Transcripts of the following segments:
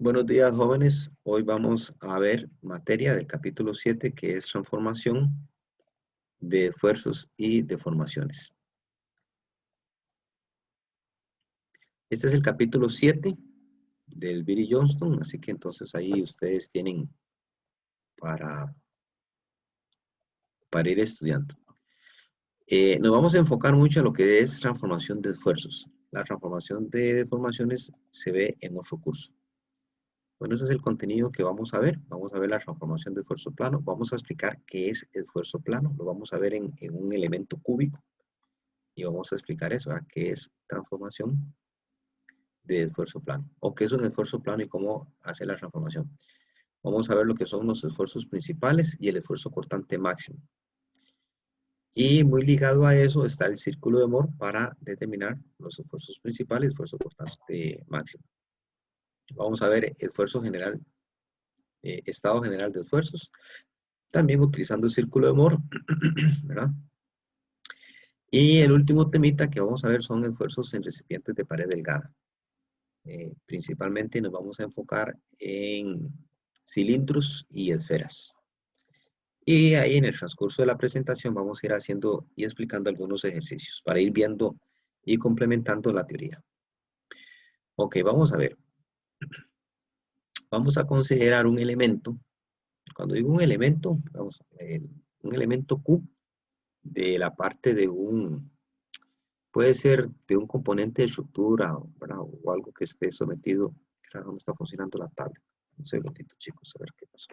Buenos días, jóvenes. Hoy vamos a ver materia del capítulo 7, que es transformación de esfuerzos y deformaciones. Este es el capítulo 7 del Billy Johnston, así que entonces ahí ustedes tienen para ir estudiando. Nos vamos a enfocar mucho en lo que es transformación de esfuerzos. La transformación de deformaciones se ve en otro curso. Bueno, ese es el contenido que vamos a ver. Vamos a ver la transformación de esfuerzo plano. Vamos a explicar qué es esfuerzo plano. Lo vamos a ver en un elemento cúbico. Y vamos a explicar eso, qué es transformación de esfuerzo plano. O qué es un esfuerzo plano y cómo hacer la transformación. Vamos a ver lo que son los esfuerzos principales y el esfuerzo cortante máximo. Y muy ligado a eso está el círculo de Moore para determinar los esfuerzos principales y esfuerzo cortante máximo. Vamos a ver esfuerzo general, estado general de esfuerzos, también utilizando el círculo de Moore, ¿verdad? Y el último temita que vamos a ver son esfuerzos en recipientes de pared delgada. Principalmente nos vamos a enfocar en cilindros y esferas. Y ahí en el transcurso de la presentación vamos a ir haciendo y explicando algunos ejercicios para ir viendo y complementando la teoría. Ok, vamos a ver. Vamos a considerar un elemento. Cuando digo un elemento, un elemento Q de la parte de puede ser de un componente de estructura, ¿verdad? O algo que esté sometido. Claro, no me está funcionando la tablet. Un segundito, chicos, a ver qué pasó.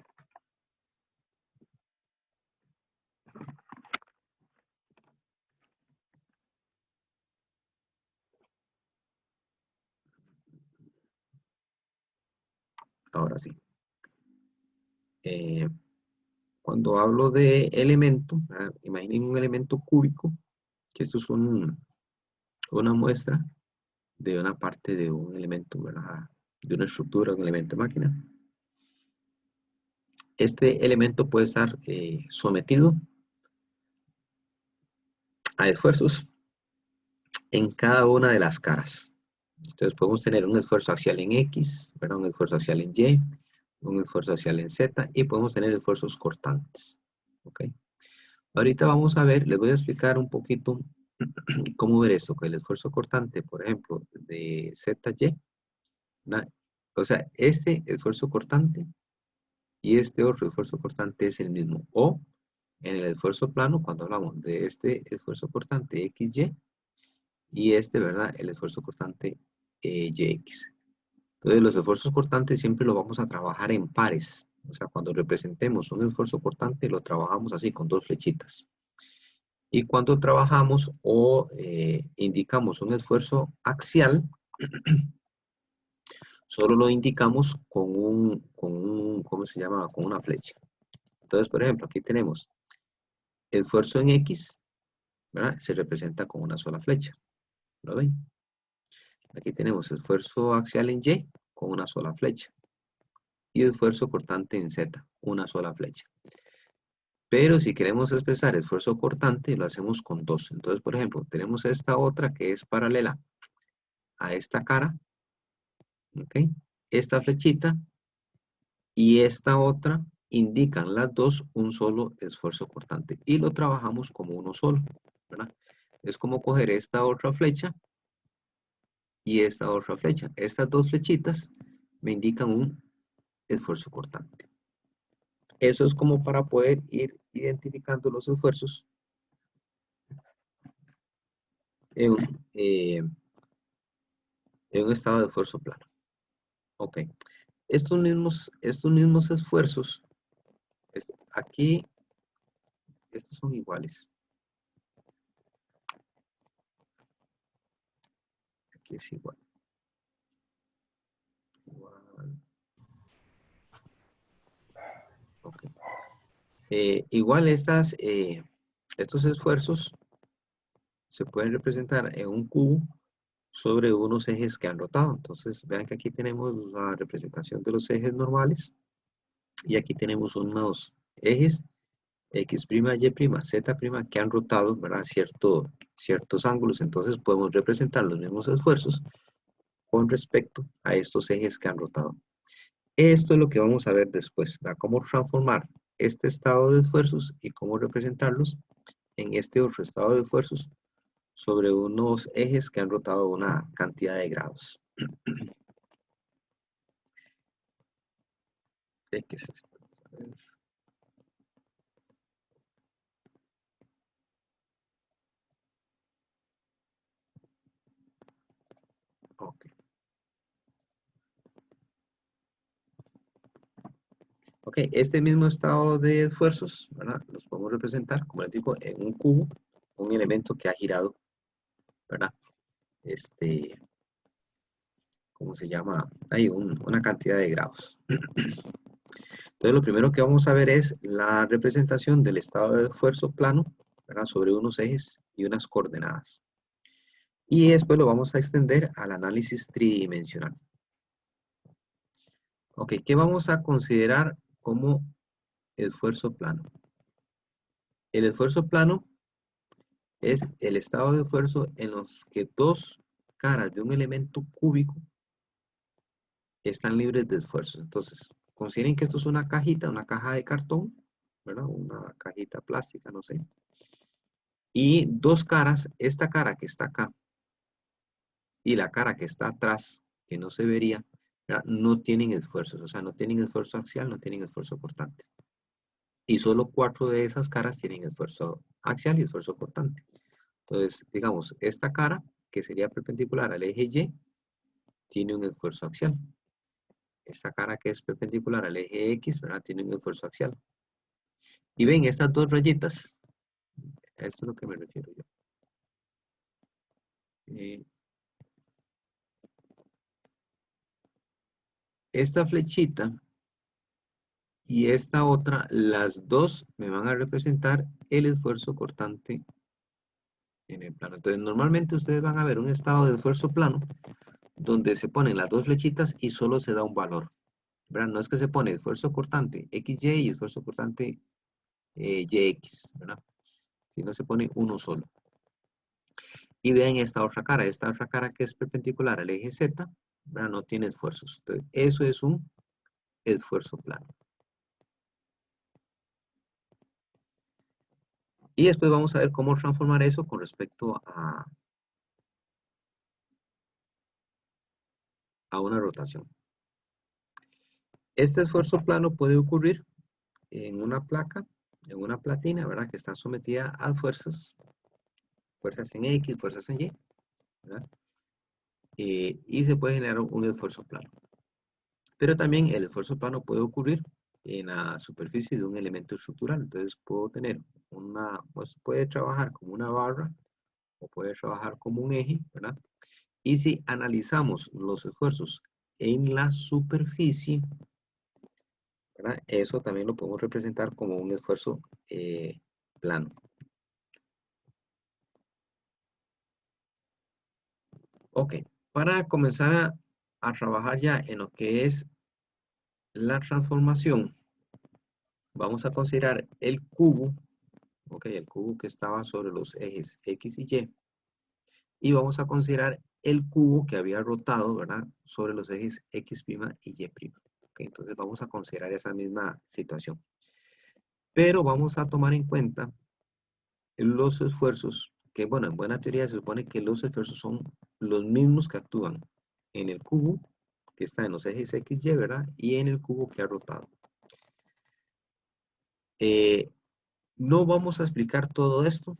Ahora sí. Cuando hablo de elemento, imaginen un elemento cúbico, que esto es una muestra de una parte de un elemento, ¿verdad? De una estructura, un elemento de máquina. Este elemento puede estar sometido a esfuerzos en cada una de las caras. Entonces podemos tener un esfuerzo axial en X, ¿verdad? Un esfuerzo axial en Y, un esfuerzo axial en Z y podemos tener esfuerzos cortantes. ¿Ok? Ahorita vamos a ver, les voy a explicar un poquito cómo ver esto, con el esfuerzo cortante, por ejemplo, de ZY. O sea, este esfuerzo cortante y este otro esfuerzo cortante es el mismo. O en el esfuerzo plano, cuando hablamos de este esfuerzo cortante XY y este, ¿verdad? El esfuerzo cortante YX. Entonces, los esfuerzos cortantes siempre los vamos a trabajar en pares. O sea, cuando representemos un esfuerzo cortante, lo trabajamos así, con dos flechitas. Y cuando trabajamos o indicamos un esfuerzo axial, solo lo indicamos ¿cómo se llama? Con una flecha. Entonces, por ejemplo, aquí tenemos esfuerzo en X, ¿verdad? Se representa con una sola flecha. ¿Lo ven? Aquí tenemos esfuerzo axial en Y con una sola flecha. Y esfuerzo cortante en Z, una sola flecha. Pero si queremos expresar esfuerzo cortante, lo hacemos con dos. Entonces, por ejemplo, tenemos esta otra que es paralela a esta cara. ¿Ok? Esta flechita y esta otra indican las dos un solo esfuerzo cortante. Y lo trabajamos como uno solo, ¿verdad? Es como coger esta otra flecha y esta otra flecha. Estas dos flechitas me indican un esfuerzo cortante. Eso es como para poder ir identificando los esfuerzos en un estado de esfuerzo plano. Ok. Estos mismos esfuerzos, aquí, estos son iguales. Aquí es igual. Okay. Igual estos esfuerzos se pueden representar en un cubo sobre unos ejes que han rotado. Entonces, vean que aquí tenemos la representación de los ejes normales y aquí tenemos unos ejes X', Y', Z' que han rotado, ¿verdad? Ciertos ángulos. Entonces, podemos representar los mismos esfuerzos con respecto a estos ejes que han rotado. Esto es lo que vamos a ver después, ¿verdad? Cómo transformar este estado de esfuerzos y cómo representarlos en este otro estado de esfuerzos sobre unos ejes que han rotado una cantidad de grados. ¿Qué es esto? Ok. Ok, este mismo estado de esfuerzos, ¿verdad? Los podemos representar, como les digo, en un cubo, un elemento que ha girado, ¿verdad? Este, ¿cómo se llama? Hay una cantidad de grados. Entonces, lo primero que vamos a ver es la representación del estado de esfuerzo plano, ¿verdad? Sobre unos ejes y unas coordenadas. Y después lo vamos a extender al análisis tridimensional. Ok, ¿qué vamos a considerar como esfuerzo plano? El esfuerzo plano es el estado de esfuerzo en los que dos caras de un elemento cúbico están libres de esfuerzos. Entonces, consideren que esto es una cajita, una caja de cartón, ¿verdad? Una cajita plástica, no sé. Y dos caras, esta cara que está acá y la cara que está atrás, que no se vería, ¿verdad? No tienen esfuerzos, o sea, no tienen esfuerzo axial, no tienen esfuerzo cortante. Y solo 4 de esas caras tienen esfuerzo axial y esfuerzo cortante. Entonces, digamos, esta cara, que sería perpendicular al eje Y, tiene un esfuerzo axial. Esta cara que es perpendicular al eje X, ¿verdad? Tiene un esfuerzo axial. Y ven, estas dos rayitas, a esto es lo que me refiero yo. Esta flechita y esta otra, las dos me van a representar el esfuerzo cortante en el plano. Entonces, normalmente ustedes van a ver un estado de esfuerzo plano donde se ponen las dos flechitas y solo se da un valor, ¿verdad? No es que se pone esfuerzo cortante XY y esfuerzo cortante YX, ¿verdad? Sino se pone uno solo. Y vean esta otra cara que es perpendicular al eje Z, ¿verdad? No tiene esfuerzos. Entonces, eso es un esfuerzo plano. Y después vamos a ver cómo transformar eso con respecto a una rotación. Este esfuerzo plano puede ocurrir en una placa, en una platina, ¿verdad? Que está sometida a fuerzas en X, fuerzas en Y, ¿verdad? Y se puede generar un esfuerzo plano. Pero también el esfuerzo plano puede ocurrir en la superficie de un elemento estructural. Entonces puedo tener pues puede trabajar como una barra o puede trabajar como un eje, ¿verdad? Y si analizamos los esfuerzos en la superficie, ¿verdad? Eso también lo podemos representar como un esfuerzo plano. Ok, para comenzar a trabajar ya en lo que es la transformación, vamos a considerar el cubo, ok, el cubo que estaba sobre los ejes X y Y, y vamos a considerar el cubo que había rotado, ¿verdad? Sobre los ejes X' y Y'. Ok, entonces vamos a considerar esa misma situación. Pero vamos a tomar en cuenta los esfuerzos, que bueno, en buena teoría se supone que los esfuerzos son los mismos que actúan en el cubo, que está en los ejes X, Y, ¿verdad? Y en el cubo que ha rotado. No vamos a explicar todo esto,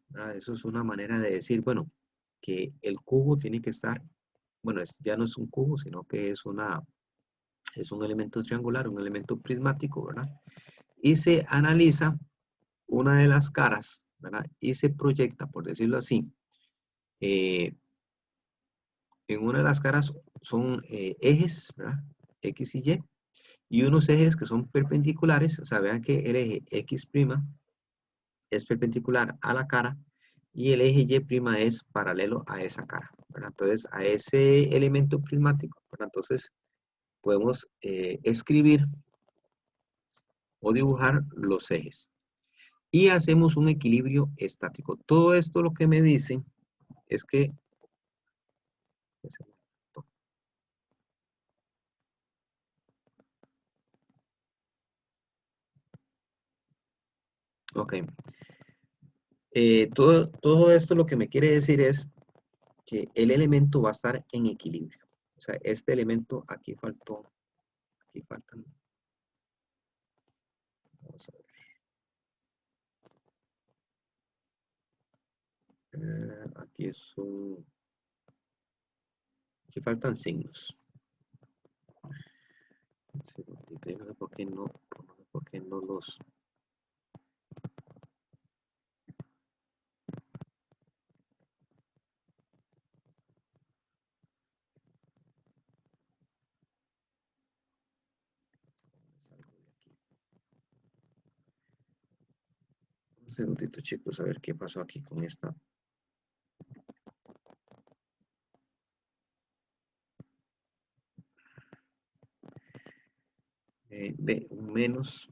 ¿verdad? Eso es una manera de decir, bueno, que el cubo tiene que estar, bueno, ya no es un cubo, sino que es un elemento triangular, un elemento prismático, ¿verdad? Y se analiza una de las caras, ¿verdad? Y se proyecta, por decirlo así, en una de las caras son ejes, ¿verdad? X y Y, y unos ejes que son perpendiculares, o sea, vean que el eje X' es perpendicular a la cara y el eje Y' es paralelo a esa cara, ¿verdad? Entonces, a ese elemento prismático, ¿verdad? Entonces, podemos escribir o dibujar los ejes. Y hacemos un equilibrio estático. Todo esto lo que me dice es que Ok. Todo esto lo que me quiere decir es que el elemento va a estar en equilibrio. O sea, este elemento aquí faltó, aquí faltan, vamos a ver, aquí es aquí faltan signos. Un segundito, yo no sé por qué no los, salgo de aquí. Un segundito, chicos, a ver qué pasó aquí con esta. De un menos.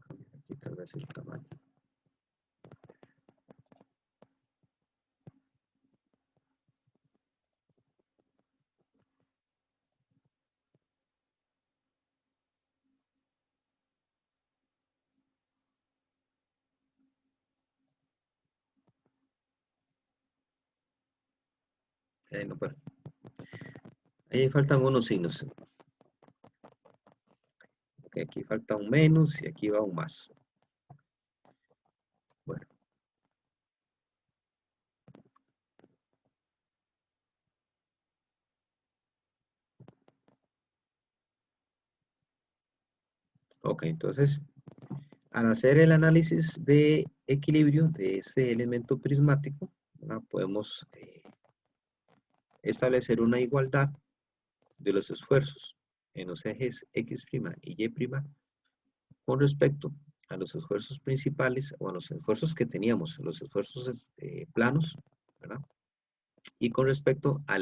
Aquí tal vez el tamaño. No, pero ahí faltan unos signos. Ok, aquí falta un menos y aquí va un más. Bueno, ok, entonces, al hacer el análisis de equilibrio de este elemento prismático, ¿verdad? Podemos establecer una igualdad de los esfuerzos en los ejes X' y Y' con respecto a los esfuerzos principales o a los esfuerzos que teníamos, los esfuerzos planos, ¿verdad? Y con respecto a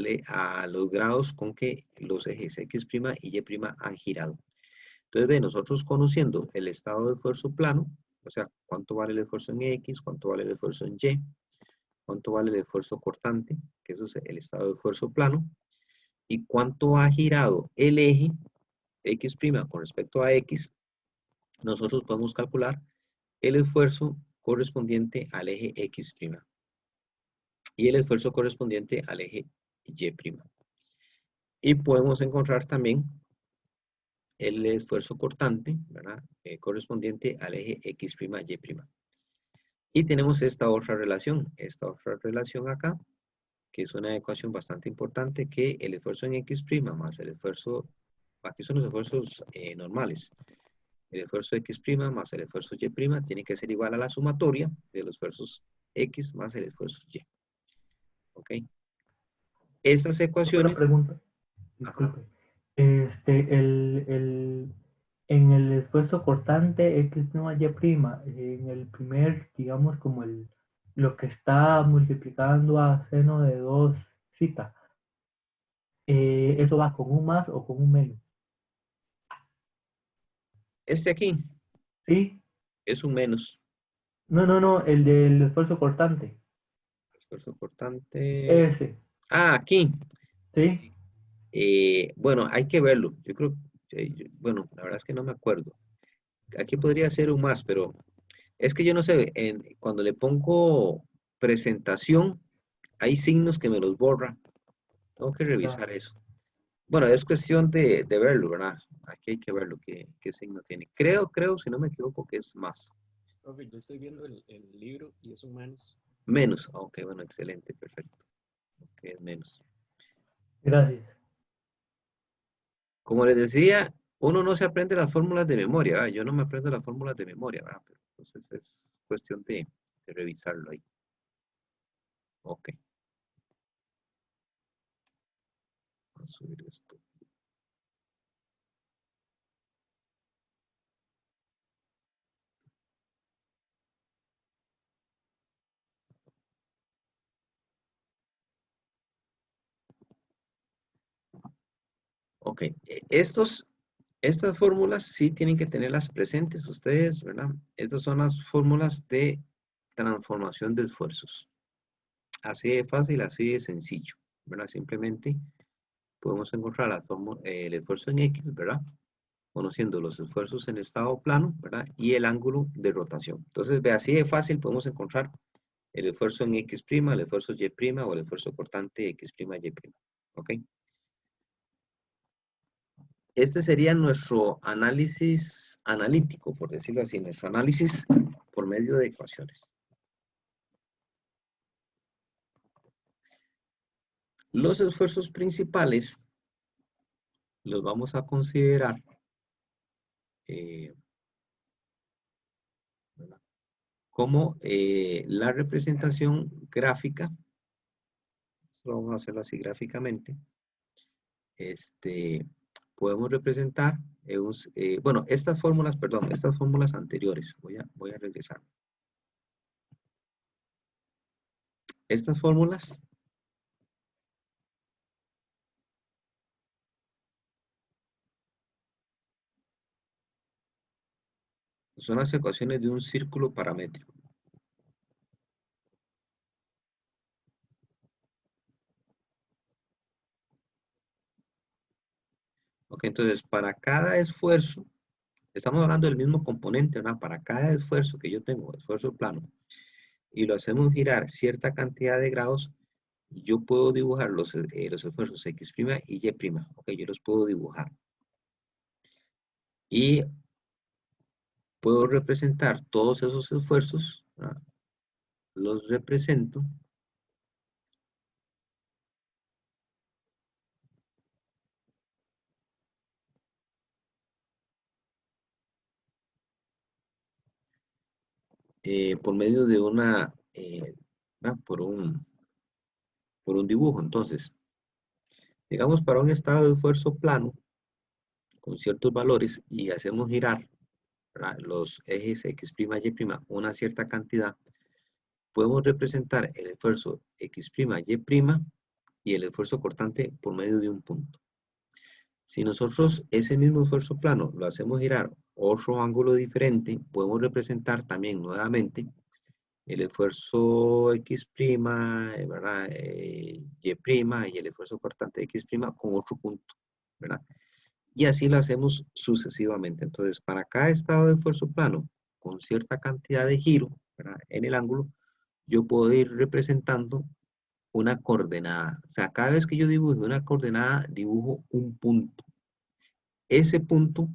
los grados con que los ejes X' y Y' han girado. Entonces, ve, nosotros conociendo el estado de esfuerzo plano, o sea, cuánto vale el esfuerzo en X, cuánto vale el esfuerzo en Y, cuánto vale el esfuerzo cortante, que eso es el estado de esfuerzo plano, y cuánto ha girado el eje X' con respecto a X, nosotros podemos calcular el esfuerzo correspondiente al eje X' y el esfuerzo correspondiente al eje Y'. Y podemos encontrar también el esfuerzo cortante, ¿verdad? Correspondiente al eje X', Y'. Y tenemos esta otra relación acá, que es una ecuación bastante importante, que el esfuerzo en X' más el esfuerzo, aquí son los esfuerzos normales, el esfuerzo X' más el esfuerzo Y' tiene que ser igual a la sumatoria de los esfuerzos X más el esfuerzo Y. ¿Ok? Estas Una ecuaciones, pregunta, ajá, disculpe. En el esfuerzo cortante X no Y prima, en el primer, digamos, como lo que está multiplicando a seno de 2 zeta, ¿eso va con un más o con un menos? este aquí ¿Sí? es un menos, No, no, no, el del esfuerzo cortante. esfuerzo cortante, Ese, aquí, ¿sí? bueno, hay que verlo, yo creo, bueno, la verdad es que no me acuerdo, aquí podría ser un más, pero es que yo no sé, cuando le pongo presentación, hay signos que me los borra. Tengo que Ya. revisar eso. Bueno, es cuestión de verlo, ¿verdad? Aquí hay que verlo, qué signo tiene. Creo, si no me equivoco, que es más. Profe, yo estoy viendo el libro y es un menos. Menos. Ok, bueno, excelente, perfecto. Ok, es menos. Gracias. Como les decía, uno no se aprende las fórmulas de memoria, ¿verdad? Yo no me aprendo las fórmulas de memoria, ¿verdad? Pero entonces es cuestión de revisarlo ahí. Ok, vamos a subir esto. Ok, estos Estas fórmulas sí tienen que tenerlas presentes ustedes, ¿verdad? Estas son las fórmulas de transformación de esfuerzos. Así de fácil, así de sencillo, ¿verdad? Simplemente podemos encontrar el esfuerzo en X, ¿verdad? Conociendo los esfuerzos en estado plano, ¿verdad? Y el ángulo de rotación. Entonces, ve, así de fácil podemos encontrar el esfuerzo en X', el esfuerzo Y' o el esfuerzo cortante X', Y'. ¿Ok? Este sería nuestro análisis analítico, por decirlo así, nuestro análisis por medio de ecuaciones. Los esfuerzos principales los vamos a considerar como la representación gráfica. Esto vamos a hacerlo así gráficamente. Podemos representar, bueno, estas fórmulas, perdón, estas fórmulas anteriores. Voy a regresar. Estas fórmulas son las ecuaciones de un círculo paramétrico. Ok, entonces para cada esfuerzo, estamos hablando del mismo componente, ¿verdad? Para cada esfuerzo que yo tengo, esfuerzo plano, y lo hacemos girar cierta cantidad de grados, yo puedo dibujar los esfuerzos X' y Y'. Ok, yo los puedo dibujar. Y puedo representar todos esos esfuerzos, ¿verdad? Los represento por medio de por un dibujo. Entonces, digamos para un estado de esfuerzo plano con ciertos valores y hacemos girar, ¿verdad?, los ejes X', Y', una cierta cantidad, podemos representar el esfuerzo X', Y' y el esfuerzo cortante por medio de un punto. Si nosotros ese mismo esfuerzo plano lo hacemos girar otro ángulo diferente, podemos representar también nuevamente el esfuerzo X', ¿verdad? Y' y el esfuerzo cortante X' con otro punto, ¿verdad? Y así lo hacemos sucesivamente. Entonces, para cada estado de esfuerzo plano, con cierta cantidad de giro, ¿verdad?, en el ángulo, yo puedo ir representando una coordenada. O sea, cada vez que yo dibujo una coordenada, dibujo un punto. Ese punto,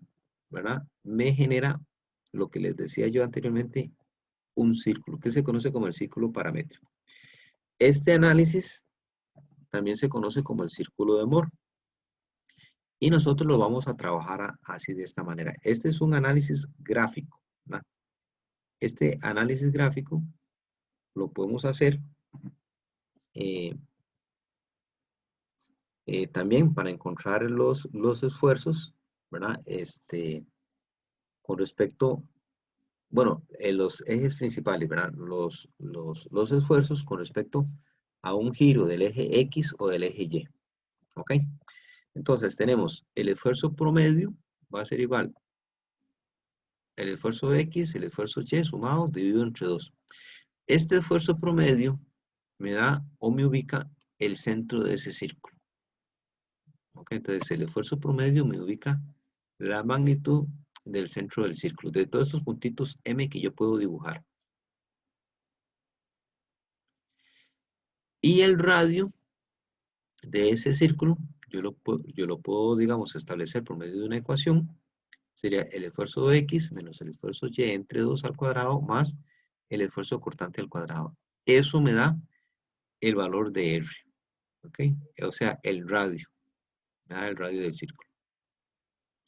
¿verdad?, me genera lo que les decía yo anteriormente, un círculo, que se conoce como el círculo paramétrico. Este análisis también se conoce como el círculo de Moore. Y nosotros lo vamos a trabajar así de esta manera. Este es un análisis gráfico, ¿verdad? Este análisis gráfico lo podemos hacer también para encontrar los esfuerzos, ¿verdad? Con respecto, bueno, los ejes principales, ¿verdad? Los esfuerzos con respecto a un giro del eje X o del eje Y, ¿ok? Entonces tenemos el esfuerzo promedio, va a ser igual el esfuerzo X, el esfuerzo Y sumado dividido entre 2. Este esfuerzo promedio me da o me ubica el centro de ese círculo. ¿Ok? Entonces el esfuerzo promedio me ubica la magnitud del centro del círculo, de todos estos puntitos M que yo puedo dibujar. Y el radio de ese círculo, yo lo puedo, digamos, establecer por medio de una ecuación. Sería el esfuerzo X menos el esfuerzo Y entre 2 al cuadrado más el esfuerzo cortante al cuadrado. Eso me da el valor de R. ¿Ok? O sea, el radio. ¿Verdad? El radio del círculo.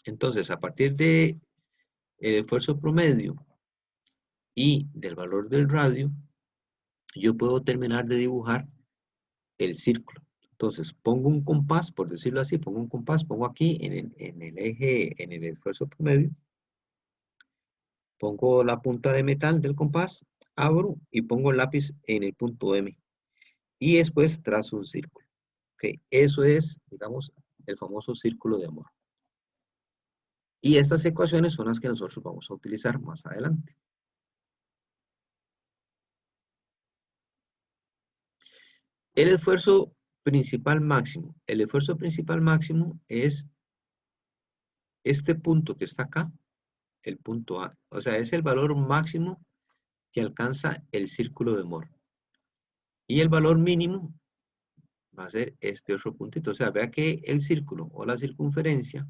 Entonces, a partir de el esfuerzo promedio y del valor del radio, yo puedo terminar de dibujar el círculo. Entonces, pongo un compás, por decirlo así, pongo un compás, pongo aquí en el eje, en el esfuerzo promedio, pongo la punta de metal del compás, abro y pongo el lápiz en el punto M. Y después trazo un círculo. Okay. Eso es, digamos, el famoso círculo de Moore. Y estas ecuaciones son las que nosotros vamos a utilizar más adelante. El esfuerzo principal máximo. El esfuerzo principal máximo es este punto que está acá, el punto A. O sea, es el valor máximo que alcanza el círculo de Moore. Y el valor mínimo va a ser este otro puntito. O sea, vea que el círculo o la circunferencia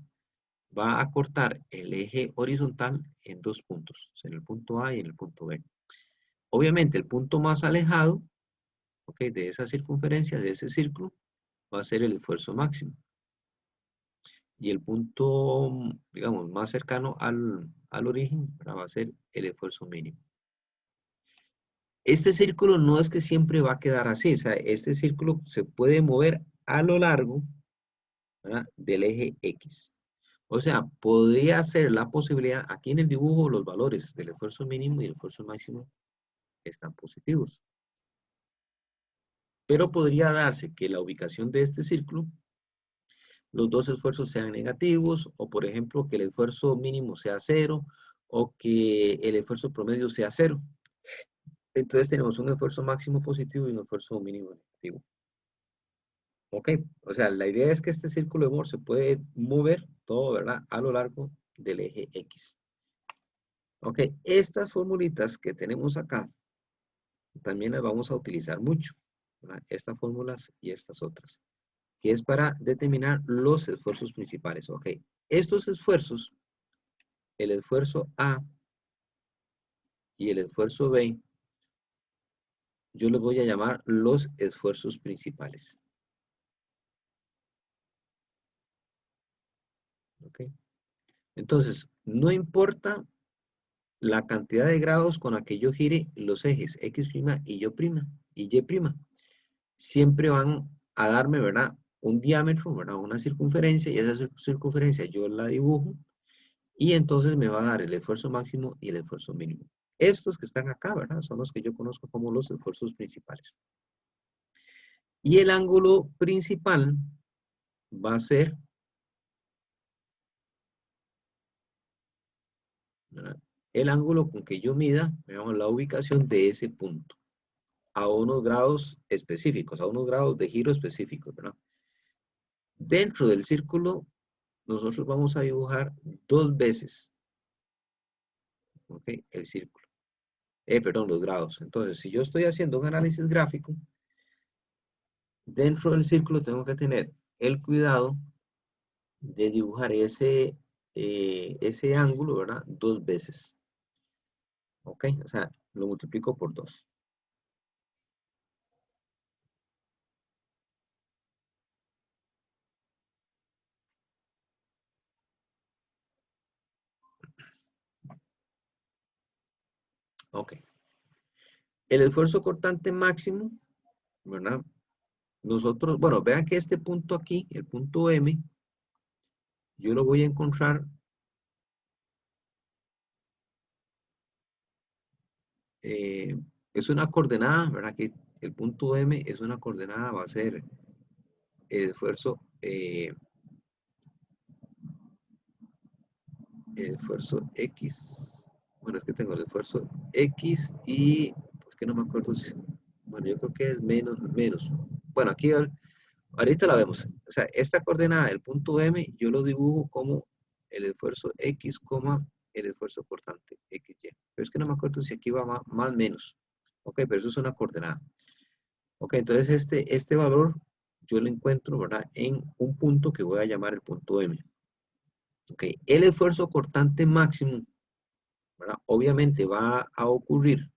va a cortar el eje horizontal en dos puntos, en el punto A y en el punto B. Obviamente, el punto más alejado, ¿ok?, de esa circunferencia, de ese círculo, va a ser el esfuerzo máximo. Y el punto, digamos, más cercano al origen, va a ser el esfuerzo mínimo. Este círculo no es que siempre va a quedar así, o sea, este círculo se puede mover a lo largo, ¿verdad?, del eje X. O sea, podría ser la posibilidad, aquí en el dibujo los valores del esfuerzo mínimo y el esfuerzo máximo están positivos. Pero podría darse que la ubicación de este círculo, los dos esfuerzos sean negativos, o por ejemplo, que el esfuerzo mínimo sea 0, o que el esfuerzo promedio sea 0. Entonces tenemos un esfuerzo máximo positivo y un esfuerzo mínimo negativo. Ok, o sea, la idea es que este círculo de Moore se puede mover todo, ¿verdad?, a lo largo del eje X. Ok, estas formulitas que tenemos acá, también las vamos a utilizar mucho, ¿verdad?, estas fórmulas y estas otras, que es para determinar los esfuerzos principales. Ok, estos esfuerzos, el esfuerzo A y el esfuerzo B, yo les voy a llamar los esfuerzos principales. Ok, entonces, no importa la cantidad de grados con la que yo gire los ejes X' y Y', siempre van a darme, ¿verdad?, un diámetro, ¿verdad?, una circunferencia, y esa circunferencia yo la dibujo, y entonces me va a dar el esfuerzo máximo y el esfuerzo mínimo. Estos que están acá, ¿verdad?, son los que yo conozco como los esfuerzos principales. Y el ángulo principal va a ser, ¿verdad?, el ángulo con que yo mida, digamos, la ubicación de ese punto, a unos grados específicos, a unos grados de giro específicos, ¿verdad? Dentro del círculo, nosotros vamos a dibujar dos veces, ¿ok?, el círculo. Perdón, los grados. Entonces, si yo estoy haciendo un análisis gráfico, dentro del círculo tengo que tener el cuidado de dibujar ese ángulo, ¿verdad?, dos veces. ¿Ok? O sea, lo multiplico por 2. Ok. El esfuerzo cortante máximo, ¿verdad? Nosotros, bueno, vean que este punto aquí, el punto M, yo lo voy a encontrar es una coordenada, ¿verdad? Que el punto M es una coordenada, va a ser el esfuerzo X. Bueno, es que tengo el esfuerzo X y, pues que no me acuerdo si, bueno, yo creo que es menos. Bueno, aquí ahorita la vemos. O sea, esta coordenada del punto M, yo lo dibujo como el esfuerzo X, el esfuerzo cortante XY. Pero es que no me acuerdo si aquí va más menos. Ok, pero eso es una coordenada. Ok, entonces este valor yo lo encuentro, ¿verdad?, en un punto que voy a llamar el punto M. Ok, el esfuerzo cortante máximo, ¿verdad?, obviamente va a ocurrir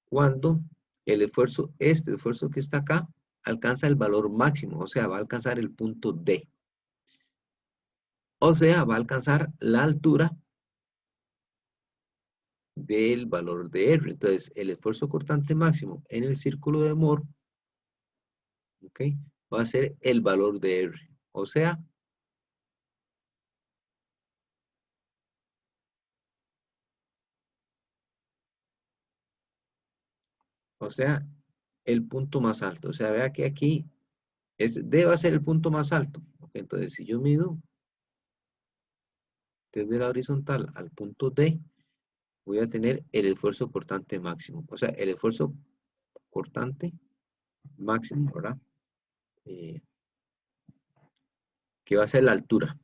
cuando el esfuerzo, este esfuerzo que está acá, alcanza el valor máximo, o sea, va a alcanzar el punto D. O sea, va a alcanzar la altura del valor de R. Entonces, el esfuerzo cortante máximo en el círculo de Moore, ¿ok?, va a ser el valor de R. O sea, el punto más alto. O sea, vea que aquí D va a ser el punto más alto. ¿Ok? Entonces, si yo mido desde la horizontal al punto D, voy a tener el esfuerzo cortante máximo. O sea, el esfuerzo cortante máximo, ¿verdad? Que va a ser la altura.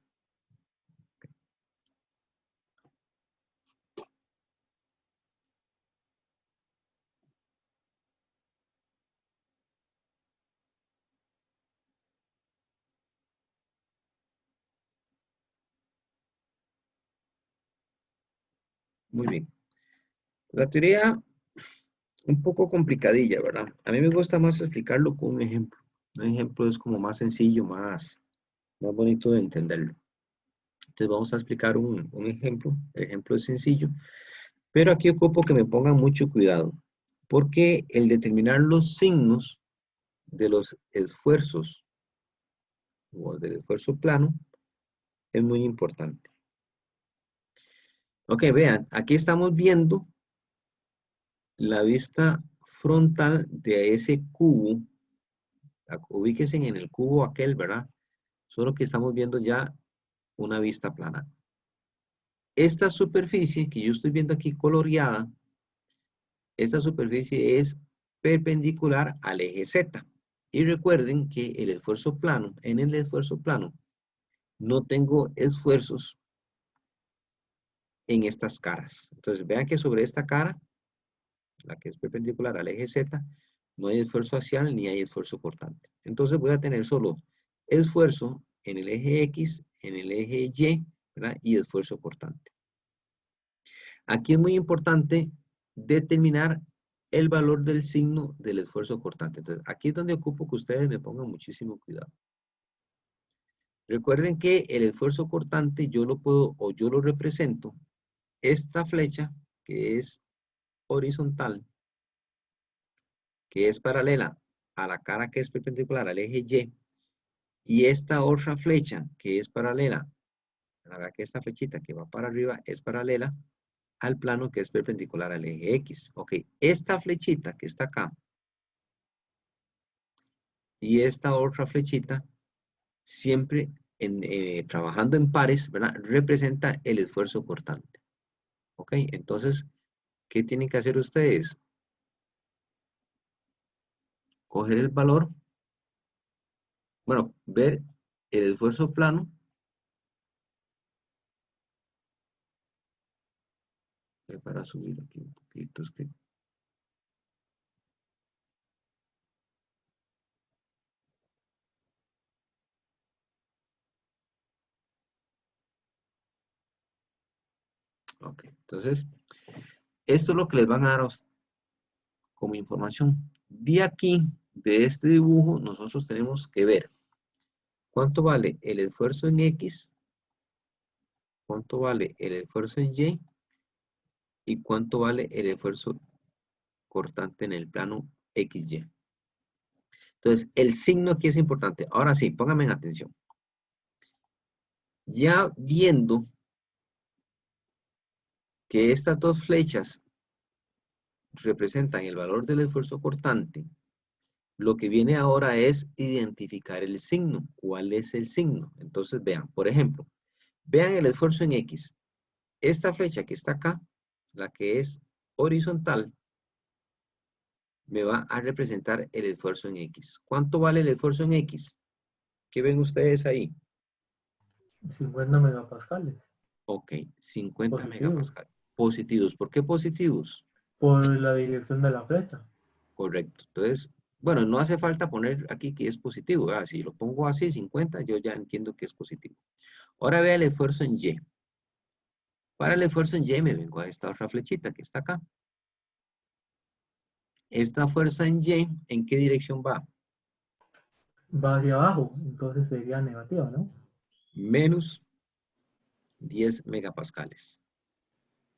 Muy bien. La teoría un poco complicadilla, ¿verdad? A mí me gusta más explicarlo con un ejemplo. Un ejemplo es como más sencillo, más bonito de entenderlo. Entonces vamos a explicar un ejemplo. El ejemplo es sencillo, pero aquí ocupo que me pongan mucho cuidado, porque el determinar los signos de los esfuerzos o del esfuerzo plano es muy importante. Ok, vean, aquí estamos viendo la vista frontal de ese cubo. Ubíquense en el cubo aquel, ¿verdad? Solo que estamos viendo ya una vista plana. Esta superficie que yo estoy viendo aquí coloreada, esta superficie es perpendicular al eje Z. Y recuerden que el esfuerzo plano, en el esfuerzo plano, no tengo esfuerzos en estas caras. Entonces, vean que sobre esta cara, la que es perpendicular al eje Z, no hay esfuerzo axial ni hay esfuerzo cortante. Entonces, voy a tener solo esfuerzo en el eje X, en el eje Y, ¿verdad? Y esfuerzo cortante. Aquí es muy importante determinar el valor del signo del esfuerzo cortante. Entonces, aquí es donde ocupo que ustedes me pongan muchísimo cuidado. Recuerden que el esfuerzo cortante yo lo puedo o yo lo represento. Esta flecha que es horizontal, que es paralela a la cara que es perpendicular al eje Y, y esta otra flecha que es paralela, la verdad que esta flechita que va para arriba es paralela al plano que es perpendicular al eje X. Ok, esta flechita que está acá y esta otra flechita, siempre trabajando en pares, ¿verdad? Representa el esfuerzo cortante. Ok, entonces, ¿qué tienen que hacer ustedes? Coger el valor, bueno, ver el esfuerzo plano. Para subir aquí un poquito, es que ok, entonces, esto es lo que les van a dar como información. De aquí, de este dibujo, nosotros tenemos que ver cuánto vale el esfuerzo en X, cuánto vale el esfuerzo en Y y cuánto vale el esfuerzo cortante en el plano XY. Entonces, el signo aquí es importante. Ahora sí, pónganme en atención. Ya viendo que estas dos flechas representan el valor del esfuerzo cortante, lo que viene ahora es identificar el signo. ¿Cuál es el signo? Entonces vean, por ejemplo, vean el esfuerzo en X. Esta flecha que está acá, la que es horizontal, me va a representar el esfuerzo en X. ¿Cuánto vale el esfuerzo en X? ¿Qué ven ustedes ahí? 50 megapascales. Ok, 50 Positivos. megapascales. Positivos. ¿Por qué positivos? Por la dirección de la flecha. Correcto. Entonces, bueno, no hace falta poner aquí que es positivo. Si lo pongo así, 50, yo ya entiendo que es positivo. Ahora vea el esfuerzo en Y. Para el esfuerzo en Y me vengo a esta otra flechita que está acá. Esta fuerza en Y, ¿en qué dirección va? Va hacia abajo, entonces sería negativa, ¿no? Menos 10 megapascales.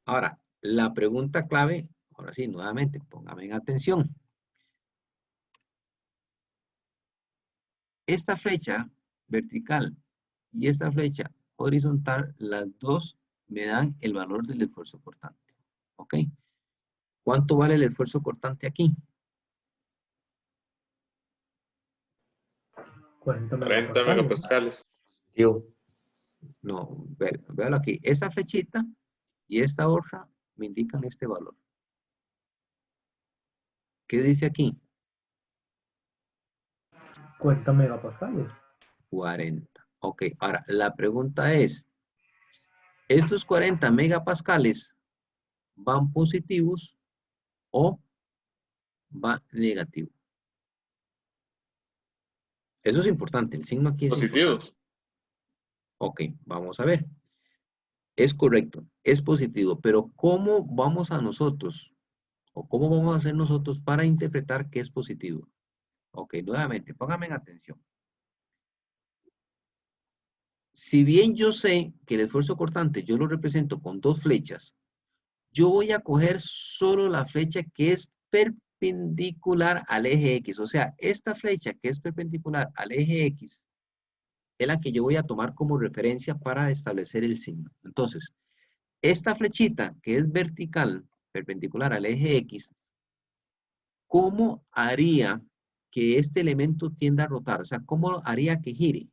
Ahora, la pregunta clave, ahora sí, nuevamente, póngame en atención. Esta flecha vertical y esta flecha horizontal, las dos me dan el valor del esfuerzo cortante. ¿Ok? ¿Cuánto vale el esfuerzo cortante aquí? 40 40 megapascales. megapascales. Tío. No, véalo aquí. Esta flechita y esta otra me indican este valor. ¿Qué dice aquí? 40 megapascales. 40. Ok, ahora la pregunta es, ¿estos 40 megapascales van positivos o va negativo? Eso es importante, el signo aquí es importante. Positivos. Ok, vamos a ver. Es correcto, es positivo, pero ¿cómo vamos a nosotros o cómo vamos a hacer nosotros para interpretar que es positivo? Ok, nuevamente, pónganme en atención. Si bien yo sé que el esfuerzo cortante yo lo represento con dos flechas, yo voy a coger solo la flecha que es perpendicular al eje X. O sea, esta flecha que es perpendicular al eje X es la que yo voy a tomar como referencia para establecer el signo. Entonces, esta flechita que es vertical, perpendicular al eje X, ¿cómo haría que este elemento tienda a rotar? O sea, ¿cómo haría que gire?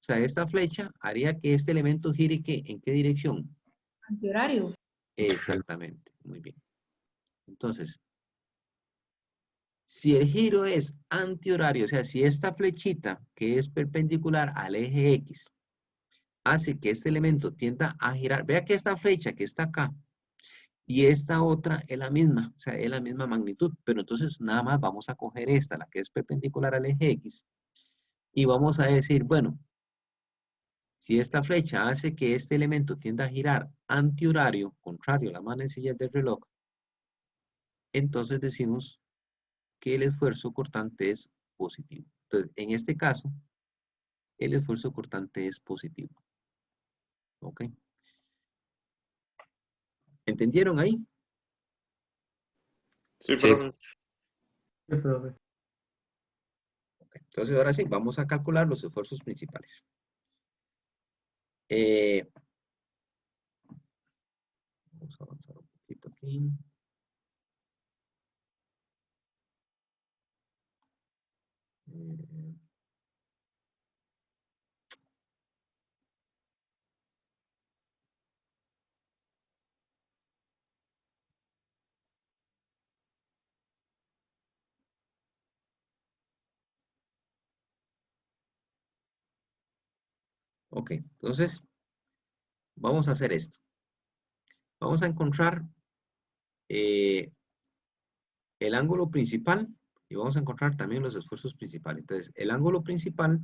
O sea, esta flecha haría que este elemento gire ¿qué? ¿En qué dirección? Antihorario. Exactamente, muy bien. Entonces, si el giro es antihorario, o sea, si esta flechita que es perpendicular al eje X hace que este elemento tienda a girar, vea que esta flecha que está acá y esta otra es la misma, o sea, es la misma magnitud, pero entonces nada más vamos a coger esta, la que es perpendicular al eje X, y vamos a decir, bueno, si esta flecha hace que este elemento tienda a girar antihorario, contrario a las manecillas del reloj, entonces decimos que el esfuerzo cortante es positivo. Entonces, en este caso, el esfuerzo cortante es positivo. ¿Ok? ¿Entendieron ahí? Sí, Sí. profe. Sí, profe. Ok. Entonces, ahora sí, vamos a calcular los esfuerzos principales. Vamos a avanzar un poquito aquí. Eh, ok, entonces, vamos a hacer esto. Vamos a encontrar el ángulo principal y vamos a encontrar también los esfuerzos principales. Entonces, el ángulo principal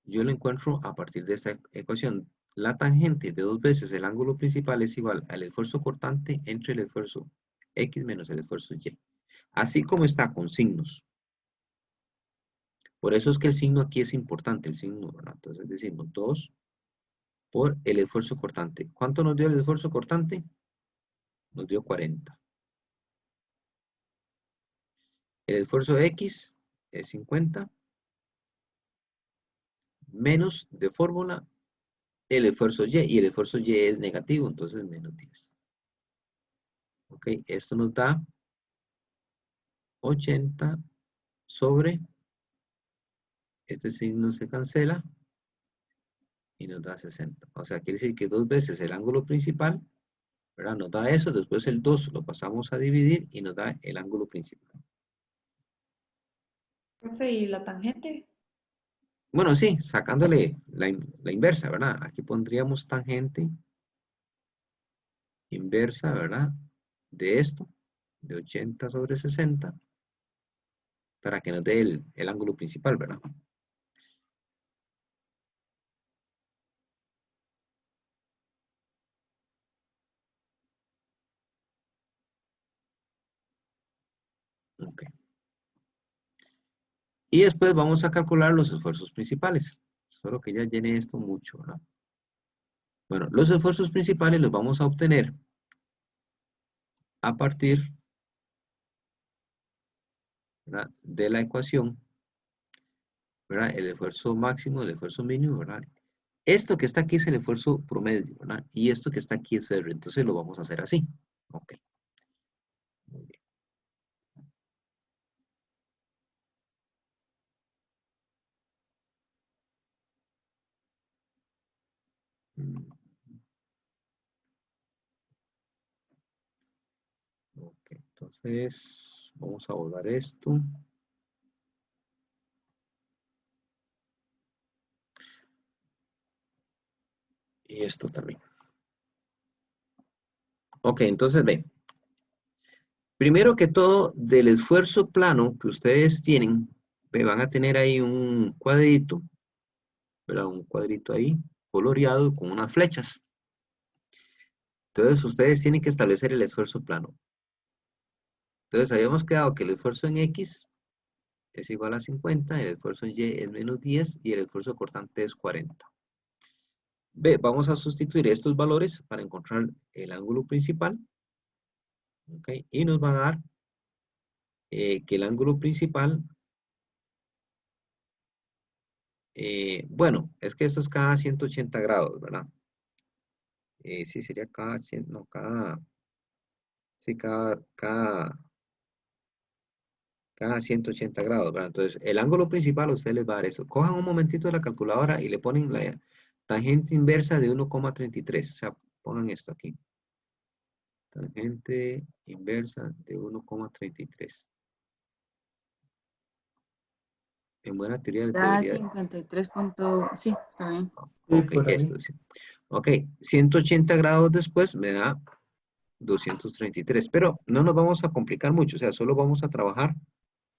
yo lo encuentro a partir de esta ecuación. La tangente de 2 veces el ángulo principal es igual al esfuerzo cortante entre el esfuerzo X menos el esfuerzo Y. Así como está con signos. Por eso es que el signo aquí es importante, el signo, ¿verdad? Entonces decimos 2 por el esfuerzo cortante. ¿Cuánto nos dio el esfuerzo cortante? Nos dio 40. El esfuerzo X es 50 menos de fórmula el esfuerzo Y, y el esfuerzo Y es negativo, entonces menos 10. Ok, esto nos da 80 sobre, este signo se cancela y nos da 60. O sea, quiere decir que 2 veces el ángulo principal, ¿verdad? Nos da eso, después el 2 lo pasamos a dividir y nos da el ángulo principal. Profe, ¿y la tangente? Bueno, sí, sacándole la inversa, ¿verdad? Aquí pondríamos tangente inversa, ¿verdad? De esto, de 80 sobre 60, para que nos dé el ángulo principal, ¿verdad? Ok. Y después vamos a calcular los esfuerzos principales. Solo que ya llené esto mucho, ¿verdad? Bueno, los esfuerzos principales los vamos a obtener a partir, ¿verdad?, de la ecuación, ¿verdad? El esfuerzo máximo, el esfuerzo mínimo, ¿verdad? Esto que está aquí es el esfuerzo promedio, ¿verdad? Y esto que está aquí es R. Entonces lo vamos a hacer así. Ok. Muy bien. Ok, entonces vamos a borrar esto. Y esto también. Ok, entonces ve. Primero que todo, del esfuerzo plano que ustedes tienen, van a tener ahí un cuadrito, ¿verdad? Un cuadrito ahí, coloreado con unas flechas. Entonces, ustedes tienen que establecer el esfuerzo plano. Entonces, habíamos quedado que el esfuerzo en X es igual a 50, el esfuerzo en Y es menos 10 y el esfuerzo cortante es 40. Ve, vamos a sustituir estos valores para encontrar el ángulo principal. ¿Ok? Y nos va a dar que el ángulo principal, bueno, es que esto es cada 180 grados, ¿verdad? Sí, sería cada 100, no, sí, cada 180 grados, ¿verdad? Entonces, el ángulo principal, a ustedes les va a dar eso. Cojan un momentito la calculadora y le ponen la tangente inversa de 1,33. O sea, pongan esto aquí. Tangente inversa de 1,33. En buena teoría Da debería... 53 sí, está bien. Sí, Ok, por ahí. esto sí. Ok, 180 grados después me da 233. Pero no nos vamos a complicar mucho. O sea, solo vamos a trabajar,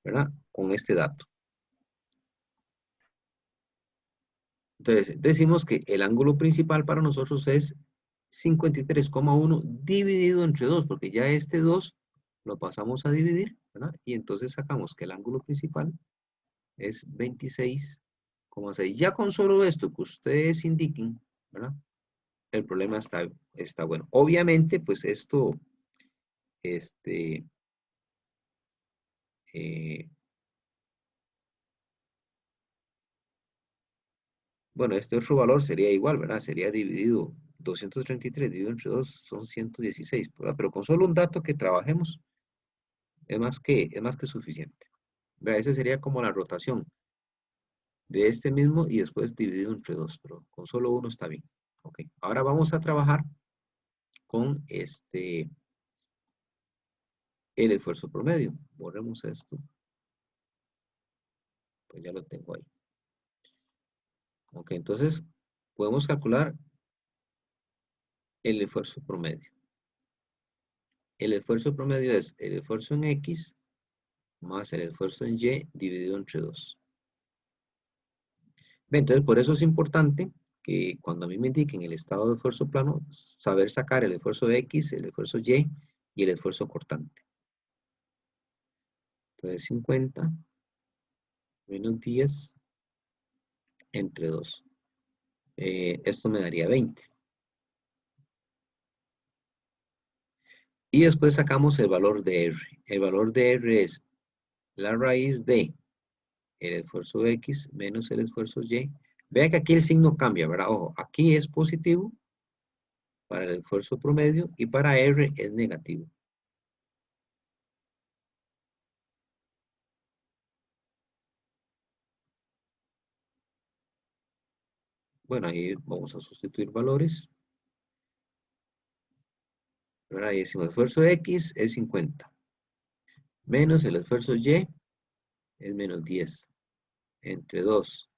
¿verdad? Con este dato. Entonces, decimos que el ángulo principal para nosotros es 53,1 dividido entre 2, porque ya este 2 lo pasamos a dividir, ¿verdad? Y entonces sacamos que el ángulo principal es 26,6. Ya con solo esto que ustedes indiquen, ¿verdad? El problema está bueno. Obviamente, pues esto, eh, bueno, este otro valor sería igual, ¿verdad? Sería dividido, 233 dividido entre 2 son 116, ¿verdad? Pero con solo un dato que trabajemos es más que suficiente. ¿Verdad? Esa sería como la rotación de este mismo y después dividido entre 2, pero con solo uno está bien. Ok, ahora vamos a trabajar con el esfuerzo promedio. Borremos esto. Pues ya lo tengo ahí. Ok, entonces podemos calcular el esfuerzo promedio. El esfuerzo promedio es el esfuerzo en X más el esfuerzo en Y dividido entre 2. Entonces, por eso es importante que cuando a mí me indiquen el estado de esfuerzo plano, saber sacar el esfuerzo X, el esfuerzo Y y el esfuerzo cortante. Entonces, 50 menos 10 entre 2. Esto me daría 20. Y después sacamos el valor de R. El valor de R es la raíz de el esfuerzo X menos el esfuerzo Y. Vea que aquí el signo cambia, ¿verdad? Ojo, aquí es positivo para el esfuerzo promedio y para R es negativo. Bueno, ahí vamos a sustituir valores. ¿Verdad? Y decimos esfuerzo X es 50. Menos el esfuerzo Y es menos 10. Entre 2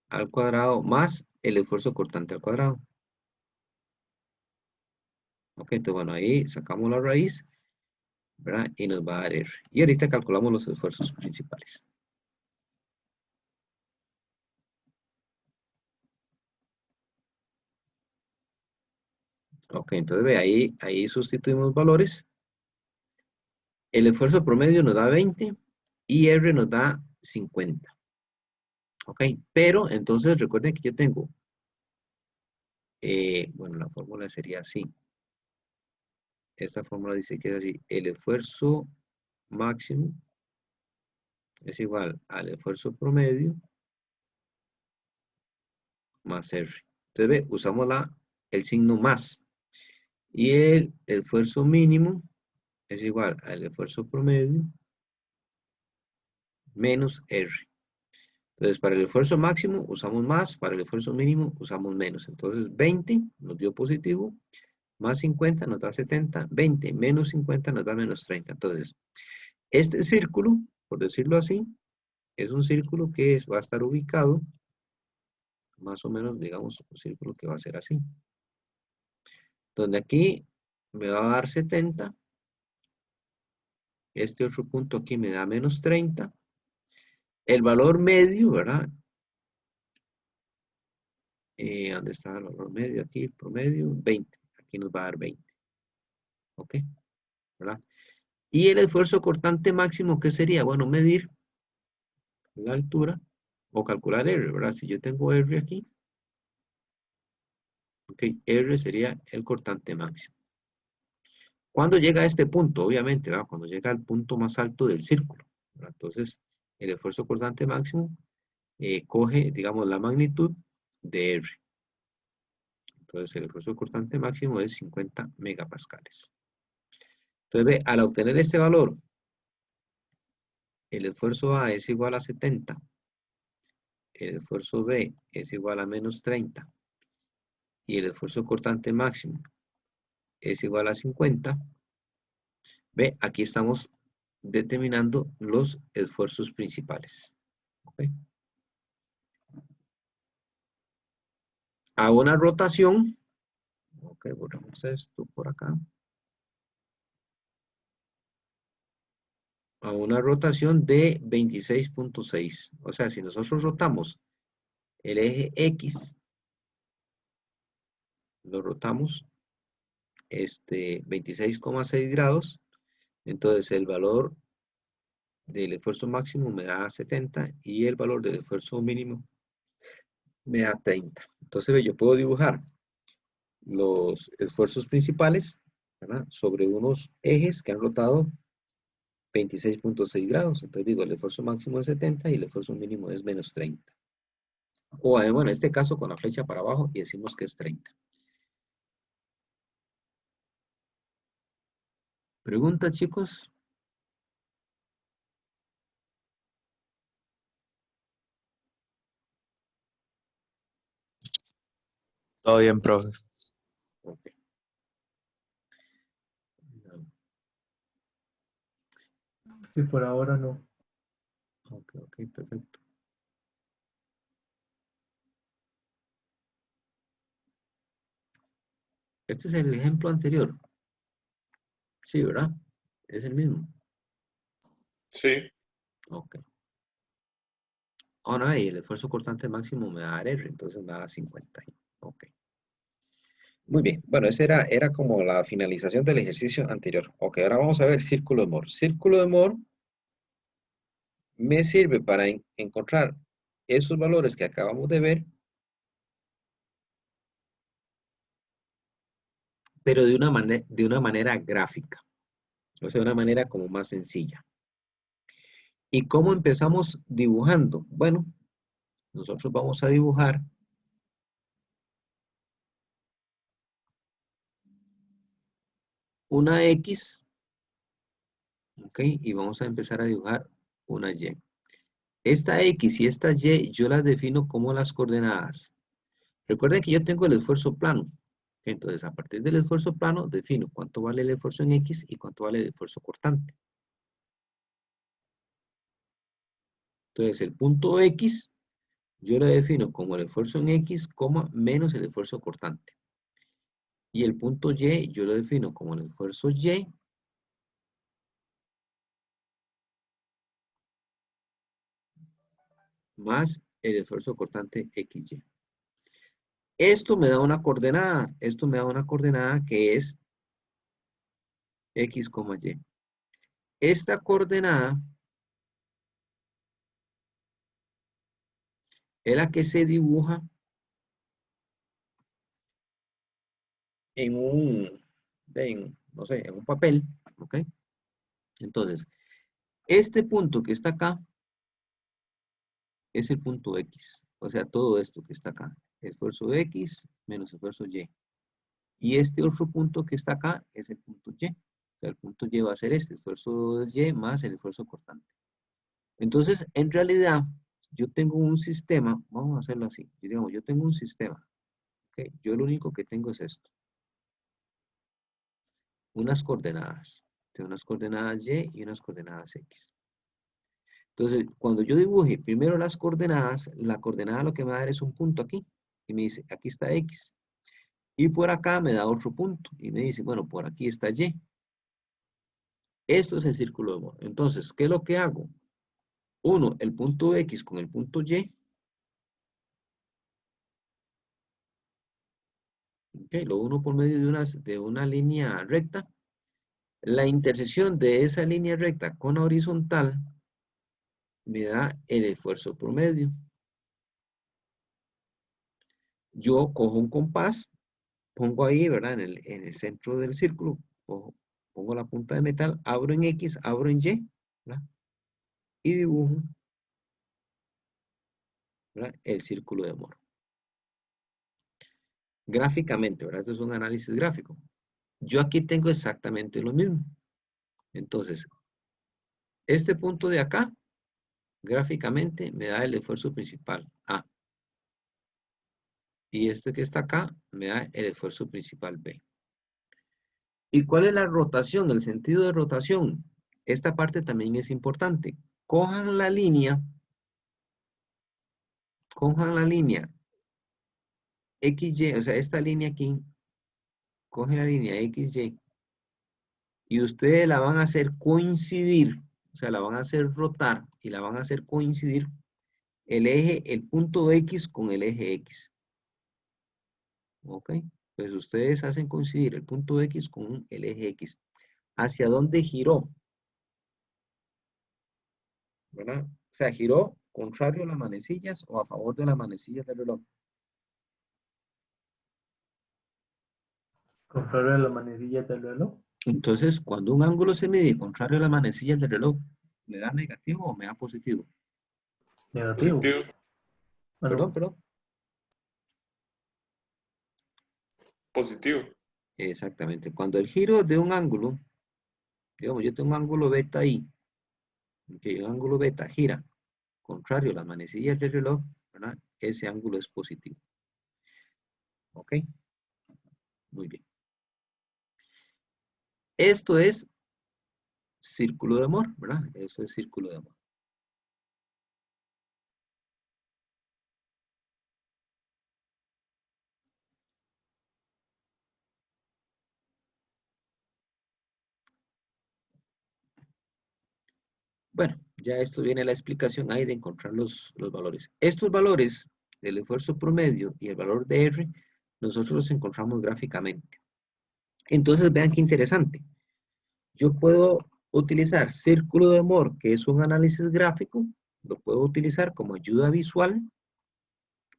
al cuadrado más el esfuerzo cortante al cuadrado. Ok, entonces bueno, ahí sacamos la raíz, ¿verdad? Y nos va a dar R. Y ahorita calculamos los esfuerzos principales. Ok, entonces ve, ahí sustituimos valores. El esfuerzo promedio nos da 20 y R nos da 50. Ok, pero entonces recuerden que yo tengo, bueno, la fórmula sería así. Esta fórmula dice que es así. El esfuerzo máximo es igual al esfuerzo promedio más R. Entonces ve, usamos el signo más. Y el esfuerzo mínimo es igual al esfuerzo promedio menos R. Entonces, para el esfuerzo máximo usamos más, para el esfuerzo mínimo usamos menos. Entonces, 20 nos dio positivo, más 50 nos da 70, 20 menos 50 nos da menos 30. Entonces, este círculo, por decirlo así, es un círculo que va a estar ubicado, más o menos, digamos, un círculo que va a ser así. Donde aquí me va a dar 70, este otro punto aquí me da menos 30. El valor medio, ¿verdad? ¿Dónde está el valor medio? Aquí, promedio, 20. Aquí nos va a dar 20. ¿Ok? ¿Verdad? Y el esfuerzo cortante máximo, ¿qué sería? Bueno, medir la altura o calcular R, ¿verdad? Si yo tengo R aquí, ok, R sería el cortante máximo. ¿Cuándo llega a este punto? Obviamente, ¿verdad? Cuando llega al punto más alto del círculo, ¿verdad? Entonces, el esfuerzo cortante máximo coge, digamos, la magnitud de R. Entonces, el esfuerzo cortante máximo es 50 megapascales. Entonces, ve, al obtener este valor, el esfuerzo A es igual a 70, el esfuerzo B es igual a menos 30, y el esfuerzo cortante máximo es igual a 50, ve, aquí estamos determinando los esfuerzos principales. ¿Okay? A una rotación, ok, borramos esto por acá. A una rotación de 26.6. O sea, si nosotros rotamos el eje X, lo rotamos 26,6 grados, entonces el valor del esfuerzo máximo me da 70 y el valor del esfuerzo mínimo me da 30. Entonces yo puedo dibujar los esfuerzos principales, ¿verdad?, sobre unos ejes que han rotado 26.6 grados. Entonces digo, el esfuerzo máximo es 70 y el esfuerzo mínimo es menos 30. O bueno, en este caso con la flecha para abajo y decimos que es 30. ¿Preguntas, chicos? Todo bien, profe. Ok. Sí, por ahora no. Ok, perfecto. Este es el ejemplo anterior. Sí, ¿verdad? Es el mismo. Sí. Ok. Ahora, y el esfuerzo cortante máximo me da R, entonces me da 50. Ok. Muy bien. Bueno, esa era como la finalización del ejercicio anterior. Ok, ahora vamos a ver círculo de Moore. Círculo de Moore me sirve para encontrar esos valores que acabamos de ver, pero de una manera gráfica. O sea, de una manera como más sencilla. ¿Y cómo empezamos dibujando? Bueno, nosotros vamos a dibujar una X, ¿ok? Y vamos a empezar a dibujar una Y. Esta X y esta Y yo las defino como las coordenadas. Recuerden que yo tengo el esfuerzo plano. Entonces, a partir del esfuerzo plano, defino cuánto vale el esfuerzo en X y cuánto vale el esfuerzo cortante. Entonces, el punto X, yo lo defino como el esfuerzo en X, menos el esfuerzo cortante. Y el punto Y, yo lo defino como el esfuerzo Y, más el esfuerzo cortante XY. Esto me da una coordenada. Esto me da una coordenada que es X, Y. Esta coordenada es la que se dibuja en no sé, en un papel, ¿ok? Entonces, este punto que está acá es el punto X. O sea, todo esto que está acá. Esfuerzo X menos esfuerzo Y. Y este otro punto que está acá es el punto Y. O sea, el punto Y va a ser este, esfuerzo Y más el esfuerzo cortante. Entonces, en realidad, yo tengo un sistema, vamos a hacerlo así, digamos, yo tengo un sistema, ¿ok? Yo lo único que tengo es esto. Unas coordenadas, tengo unas coordenadas Y y unas coordenadas X. Entonces, cuando yo dibuje primero las coordenadas, la coordenada lo que me va a dar es un punto aquí, y me dice, aquí está X. Y por acá me da otro punto, y me dice, bueno, por aquí está Y. Esto es el círculo de Moore. Entonces, ¿qué es lo que hago? Uno, el punto X con el punto Y. Okay, lo uno por medio de una línea recta. La intersección de esa línea recta con la horizontal me da el esfuerzo promedio. Yo cojo un compás, pongo ahí, ¿verdad? En el centro del círculo, pongo la punta de metal, abro en X, abro en Y, ¿verdad? Y dibujo, ¿verdad? El círculo de Moore. Gráficamente, ¿verdad? Esto es un análisis gráfico. Yo aquí tengo exactamente lo mismo. Entonces, este punto de acá, gráficamente, me da el esfuerzo principal, A. Y este que está acá, me da el esfuerzo principal, B. ¿Y cuál es la rotación? El sentido de rotación. Esta parte también es importante. Cojan la línea XY, o sea, esta línea aquí, cogen la línea XY, y ustedes la van a hacer coincidir, o sea, la van a hacer rotar, y la van a hacer coincidir el punto X con el eje X. ¿Ok? Pues ustedes hacen coincidir el punto X con el eje X. ¿Hacia dónde giró? ¿Verdad? O sea, giró contrario a las manecillas o a favor de las manecillas del reloj. Contrario a la manecilla del reloj. Entonces, cuando un ángulo se mide contrario a las manecillas del reloj, ¿me da negativo o me da positivo? Negativo. Positivo. Bueno, Perdón. Positivo. Exactamente. Cuando el giro de un ángulo, digamos, yo tengo un ángulo beta ahí, que un ángulo beta gira contrario a las manecillas del reloj, ¿verdad? Ese ángulo es positivo. ¿Ok? Muy bien. Esto es círculo de Moore, ¿verdad? Eso es círculo de Moore. Bueno, ya esto viene la explicación ahí de encontrar los valores. Estos valores del esfuerzo promedio y el valor de R, nosotros los encontramos gráficamente. Entonces, vean qué interesante. Yo puedo utilizar círculo de Moore, que es un análisis gráfico, lo puedo utilizar como ayuda visual,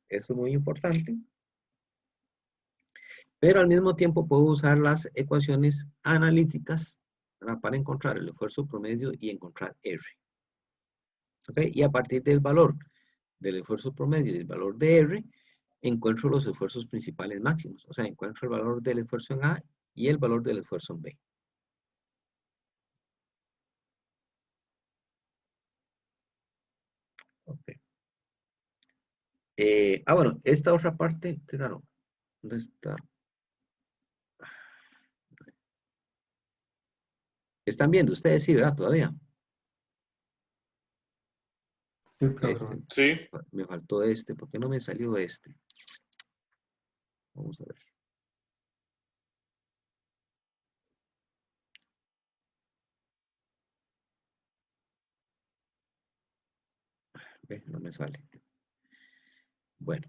eso es muy importante, pero al mismo tiempo puedo usar las ecuaciones analíticas, ¿verdad? Para encontrar el esfuerzo promedio y encontrar R. ¿Ok? Y a partir del valor del esfuerzo promedio y del valor de R, encuentro los esfuerzos principales máximos. O sea, encuentro el valor del esfuerzo en A y el valor del esfuerzo en B. Okay. Bueno, esta otra parte, claro, ¿dónde está? ¿Están viendo ustedes? Sí, ¿verdad? Todavía. sí, profesor. Sí. Me faltó este. ¿Por qué no me salió este? Vamos a ver. No me sale. Bueno.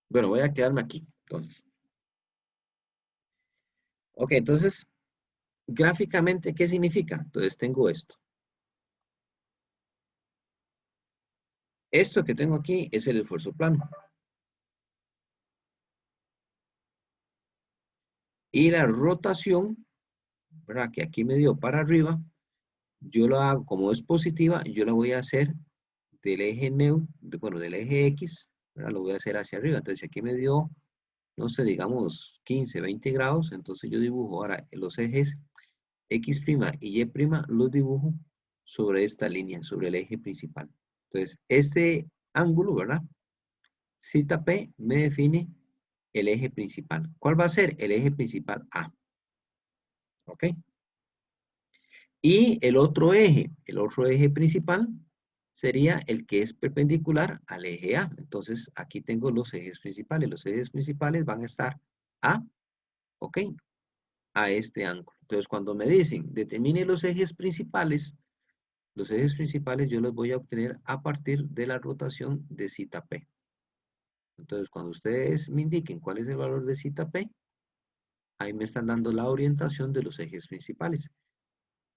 Bueno, voy a quedarme aquí, entonces. Ok, entonces, gráficamente, ¿qué significa? Entonces, tengo esto. Esto que tengo aquí es el esfuerzo plano. Y la rotación, ¿verdad? Que aquí me dio para arriba, yo lo hago, como es positiva, yo la voy a hacer del eje del eje X, ¿verdad? Lo voy a hacer hacia arriba. Entonces, aquí me dio no sé, digamos 15, 20 grados, entonces yo dibujo ahora los ejes X' y Y' los dibujo sobre esta línea, sobre el eje principal. Entonces, este ángulo, ¿verdad? Zeta P me define el eje principal. ¿Cuál va a ser? El eje principal A. ¿Ok? Y el otro eje principal sería el que es perpendicular al eje A. Entonces, aquí tengo los ejes principales. Los ejes principales van a estar A, ¿ok? A este ángulo. Entonces, cuando me dicen, determine los ejes principales yo los voy a obtener a partir de la rotación de zeta P. Entonces, cuando ustedes me indiquen cuál es el valor de zeta P, ahí me están dando la orientación de los ejes principales,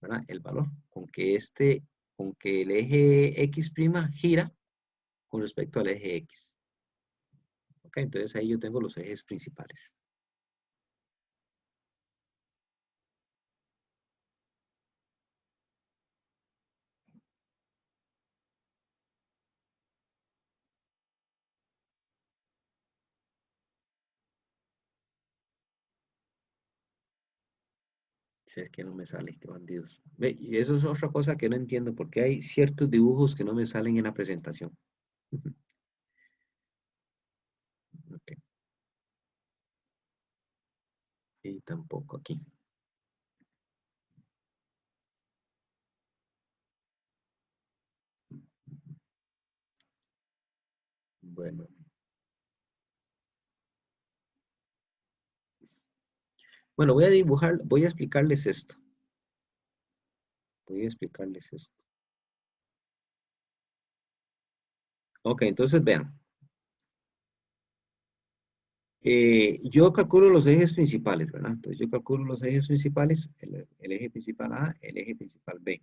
¿verdad? El valor, con que el eje X' gira con respecto al eje X. Ok, entonces ahí yo tengo los ejes principales. Si es que no me sale, qué bandidos. Ve, y eso es otra cosa que no entiendo, porque hay ciertos dibujos que no me salen en la presentación. Ok. Y tampoco aquí. Bueno. Bueno, voy a explicarles esto. Voy a explicarles esto. Ok, entonces vean. Yo calculo los ejes principales, ¿verdad? Entonces yo calculo los ejes principales, el eje principal A, el eje principal B.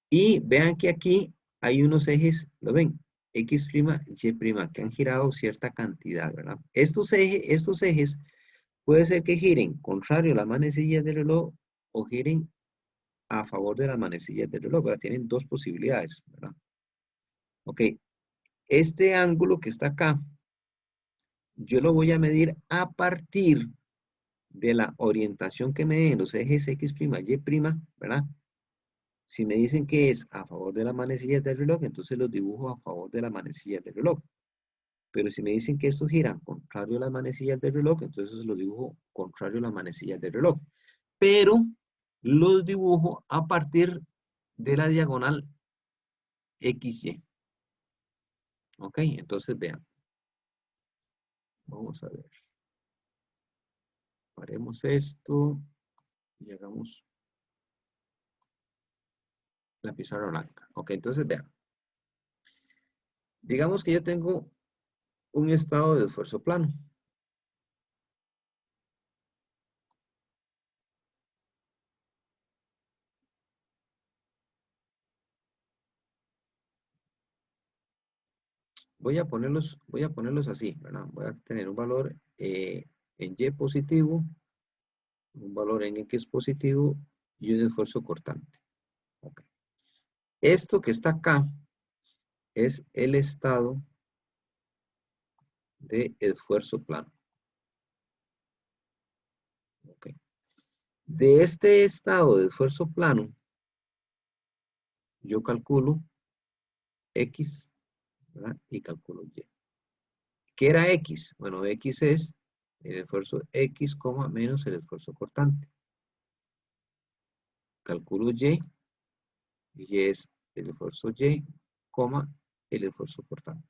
Y vean que aquí hay unos ejes, ¿lo ven? X', Y', que han girado cierta cantidad, ¿verdad? Estos ejes puede ser que giren contrario a las manecillas del reloj o giren a favor de las manecillas del reloj, ¿verdad? Tienen dos posibilidades, ¿verdad? Ok, este ángulo que está acá, yo lo voy a medir a partir de la orientación que me den los ejes X', Y', ¿verdad? Si me dicen que es a favor de las manecillas del reloj, entonces los dibujo a favor de las manecillas del reloj. Pero si me dicen que estos giran contrario a las manecillas del reloj, entonces los dibujo contrario a las manecillas del reloj. Pero los dibujo a partir de la diagonal XY. Ok, entonces vean. Vamos a ver. Haremos esto y hagamos la pizarra blanca. Ok, entonces vean. Digamos que yo tengo un estado de esfuerzo plano. Voy a ponerlos así, ¿verdad? Voy a tener un valor en Y positivo, un valor en X positivo y un esfuerzo cortante. Okay. Esto que está acá es el estado de esfuerzo plano. Okay. De este estado de esfuerzo plano, yo calculo X, ¿verdad? Y calculo Y. ¿Qué era X? Bueno, X es el esfuerzo X, menos el esfuerzo cortante. Calculo Y es el esfuerzo Y, el esfuerzo cortante.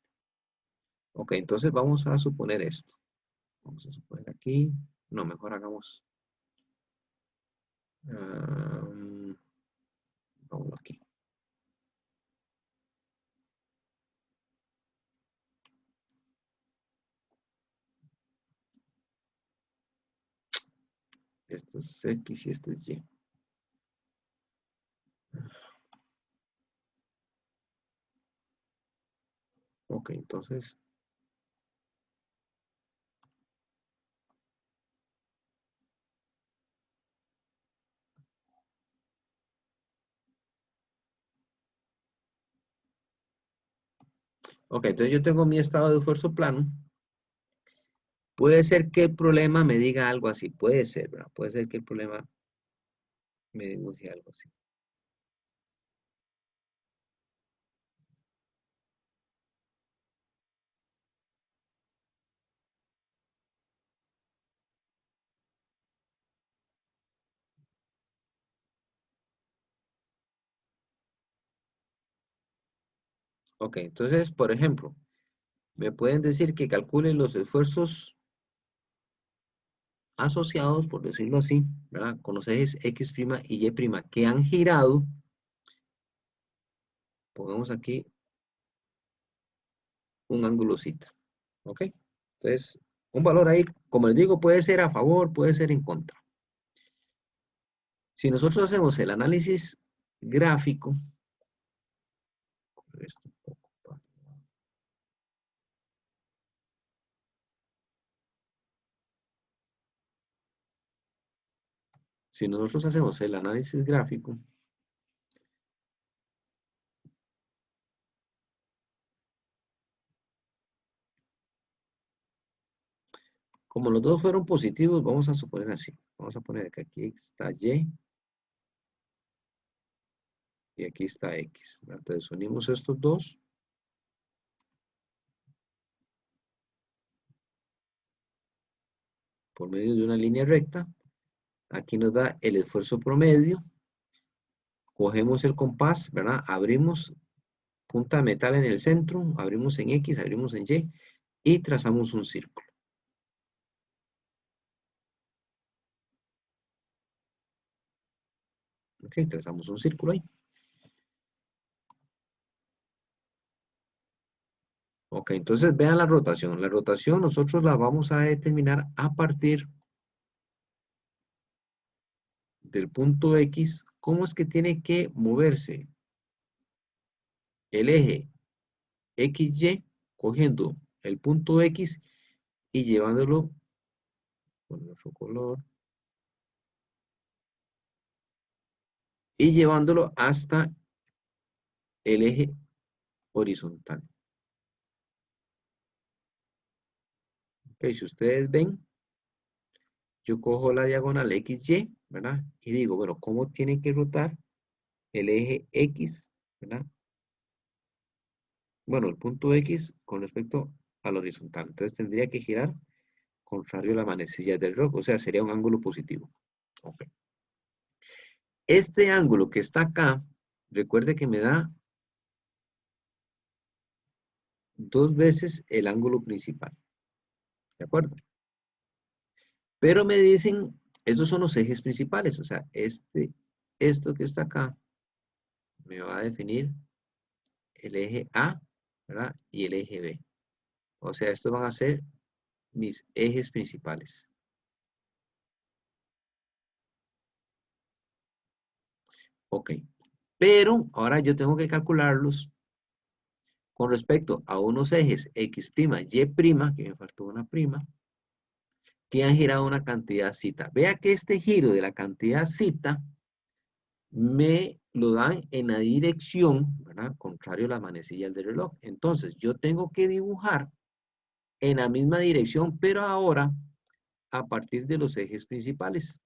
Ok, entonces vamos a suponer esto. Vamos a suponer aquí. No, mejor hagamos. Vamos aquí. Esto es X y esto es Y. Ok, entonces. Ok, entonces yo tengo mi estado de esfuerzo plano. Puede ser que el problema me diga algo así. Puede ser, ¿verdad? Puede ser que el problema me dibuje algo así. Ok, entonces, por ejemplo, me pueden decir que calculen los esfuerzos asociados, por decirlo así, ¿verdad? Con los ejes X' y Y' que han girado. Pongamos aquí un ángulo cita. ¿Ok? Entonces, un valor ahí, como les digo, puede ser a favor, puede ser en contra. Si nosotros hacemos el análisis gráfico, si nosotros hacemos el análisis gráfico, como los dos fueron positivos, vamos a suponer así. Vamos a poner que aquí está Y y aquí está X. Entonces unimos estos dos. Por medio de una línea recta. Aquí nos da el esfuerzo promedio. Cogemos el compás, ¿verdad? Abrimos punta de metal en el centro, abrimos en X, abrimos en Y y trazamos un círculo. Ok, trazamos un círculo ahí. Ok, entonces vean la rotación. La rotación nosotros la vamos a determinar a partir del punto X. ¿Cómo es que tiene que moverse el eje XY cogiendo el punto X y llevándolo con nuestro color y llevándolo hasta el eje horizontal? Ok, si ustedes ven, yo cojo la diagonal XY, ¿verdad? Y digo, bueno, ¿cómo tiene que rotar el eje X, ¿verdad? Bueno, el punto X con respecto al horizontal. Entonces tendría que girar contrario a la manecilla del reloj, o sea, sería un ángulo positivo. Ok. Este ángulo que está acá, recuerde que me da 2 veces el ángulo principal. ¿De acuerdo? Pero me dicen, estos son los ejes principales, o sea, esto que está acá, me va a definir el eje A, ¿verdad? Y el eje B. O sea, estos van a ser mis ejes principales. Ok. Pero ahora yo tengo que calcularlos con respecto a unos ejes X', Y', que me faltó una prima, que han girado una cantidad zeta. Vea que este giro de la cantidad zeta me lo dan en la dirección, ¿verdad? Contrario a la manecilla del reloj. Entonces, yo tengo que dibujar en la misma dirección, pero ahora a partir de los ejes principales.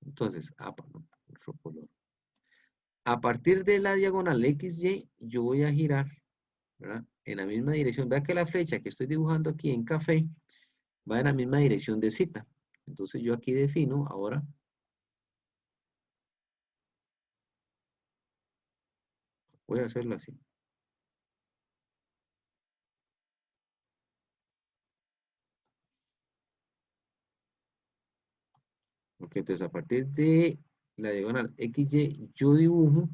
Entonces, otro color. A partir de la diagonal XY, yo voy a girar, ¿verdad? En la misma dirección. Vea que la flecha que estoy dibujando aquí en café va en la misma dirección de zeta. Entonces yo aquí defino ahora voy a hacerlo así. Ok, entonces a partir de la diagonal XY yo dibujo,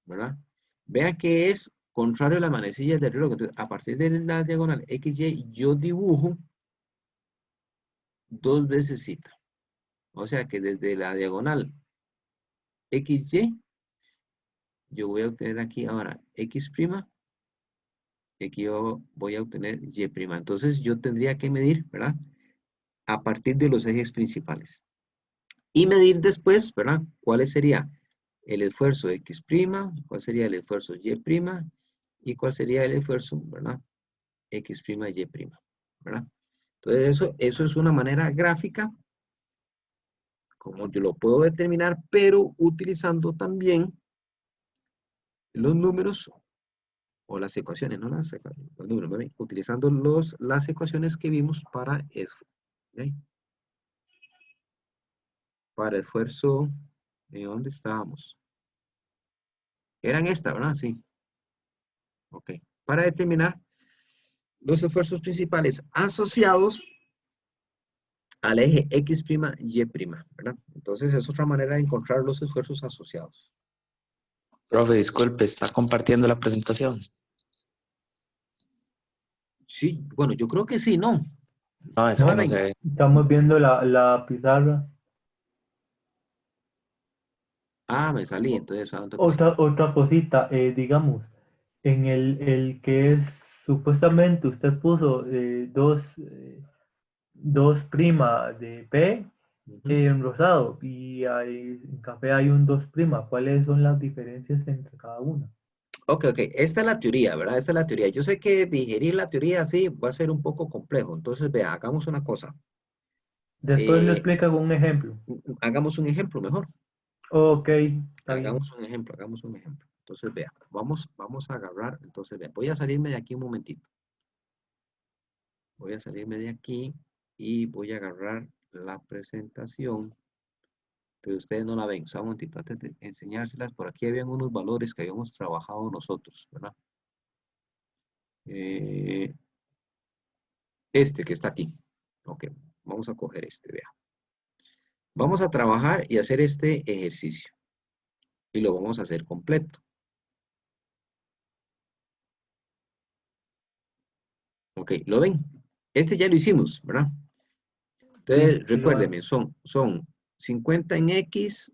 ¿verdad? Vea que es contrario a la manecilla del reloj. Entonces a partir de la diagonal XY yo dibujo 2 veces zeta. O sea que desde la diagonal XY yo voy a obtener aquí ahora X', y aquí yo voy a obtener Y'. Entonces yo tendría que medir, ¿verdad? A partir de los ejes principales. Y medir después, ¿verdad? ¿Cuál sería el esfuerzo X', cuál sería el esfuerzo Y', ¿Y cuál sería el esfuerzo, verdad? X', Y', ¿verdad? Entonces, eso es una manera gráfica, como yo lo puedo determinar, pero utilizando también los números o las ecuaciones, no los números, ¿vale? Utilizando las ecuaciones que vimos para eso, ¿okay? Para esfuerzo, ¿dónde estábamos? Eran estas, ¿verdad? Sí. Ok. Para determinar los esfuerzos principales asociados al eje X', Y', ¿verdad? Entonces es otra manera de encontrar los esfuerzos asociados. Profe, disculpe, ¿está compartiendo la presentación? Sí, bueno, yo creo que sí, ¿no? No, es No, que no se ve. estamos viendo la pizarra. Ah, me salí, entonces otra cosa. Otra cosita, digamos, en el que es supuestamente usted puso dos prima de P Ujú. en rosado y en café hay un 2 prima. ¿Cuáles son las diferencias entre cada una? Ok. Esta es la teoría, ¿verdad? Esta es la teoría. Yo sé que digerir la teoría así va a ser un poco complejo. Entonces, vea, hagamos una cosa. Después lo Eh, explica con un ejemplo. hagamos un ejemplo mejor. Ok, está bien. Hagamos un ejemplo. Entonces, vea, vamos a agarrar, entonces, vea, voy a salirme de aquí un momentito. Voy a salirme de aquí y voy a agarrar la presentación, pero ustedes no la ven. O sea, un momentito, antes de enseñárselas, por aquí habían unos valores que habíamos trabajado nosotros, ¿verdad? Este que está aquí. Ok, vamos a coger este, vea. Vamos a trabajar y hacer este ejercicio. Y lo vamos a hacer completo. Ok, ¿lo ven? Este ya lo hicimos, ¿verdad? Entonces, Sí, sí lo recuérdenme, veo. son 50 en X,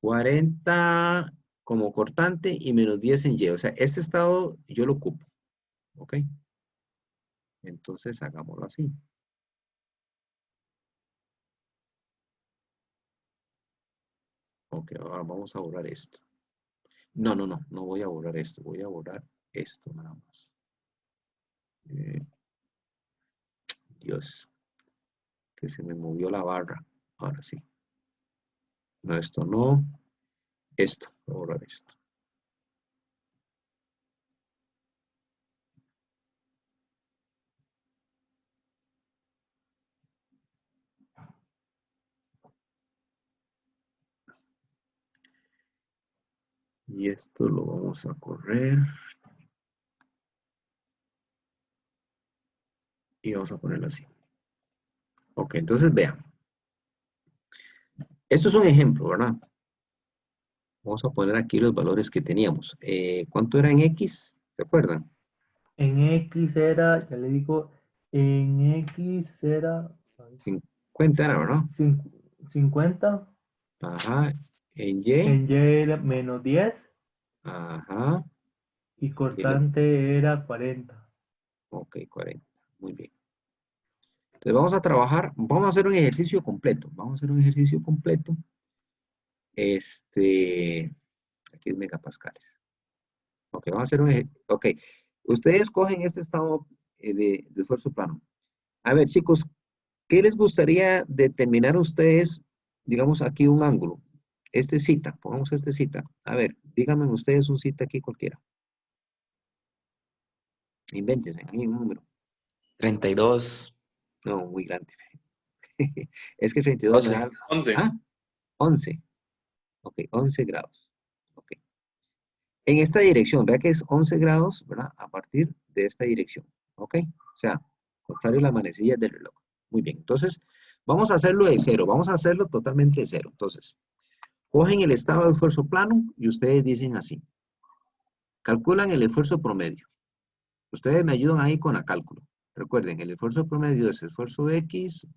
40 como cortante y menos 10 en Y. O sea, este estado yo lo ocupo. ¿Ok? Entonces, hagámoslo así. Ok, ahora vamos a borrar esto. No voy a borrar esto. Voy a borrar esto nada más. Dios, que se me movió la barra. Ahora sí. No, esto no. Esto, voy a borrar esto. Y esto lo vamos a correr. Y vamos a ponerlo así. Ok, entonces vean. Esto es un ejemplo, ¿verdad? Vamos a poner aquí los valores que teníamos. ¿Cuánto era en X? ¿Se acuerdan? En X era, ya le digo, en X era 50 era, ¿verdad? 50, Ajá. En Y. en Y era menos 10 Ajá. y Y le- cortante era 40. ok, 40. Muy bien. Entonces vamos a trabajar, vamos a hacer un ejercicio completo. Vamos a hacer un ejercicio completo. Aquí es megapascales. Ok, vamos a hacer un ejercicio. Ok, ustedes cogen este estado de esfuerzo plano. A ver, chicos, ¿qué les gustaría determinar a ustedes, digamos, aquí un ángulo? Este cita, pongamos este cita. A ver, díganme ustedes un cita aquí cualquiera. Invéntense, ahí un número. 32, No, muy grande. Es que 32 me 12. da... 11. ¿Ah? 11. Ok, 11 grados. Ok. En esta dirección, vea que es 11 grados, ¿verdad? A partir de esta dirección. Ok. O sea, contrario a las manecillas del reloj. Muy bien. Entonces, vamos a hacerlo de cero. Vamos a hacerlo totalmente de cero. Entonces, cogen el estado de esfuerzo plano y ustedes dicen así. Calculan el esfuerzo promedio. Ustedes me ayudan ahí con la cálculo. Recuerden, el esfuerzo promedio es esfuerzo X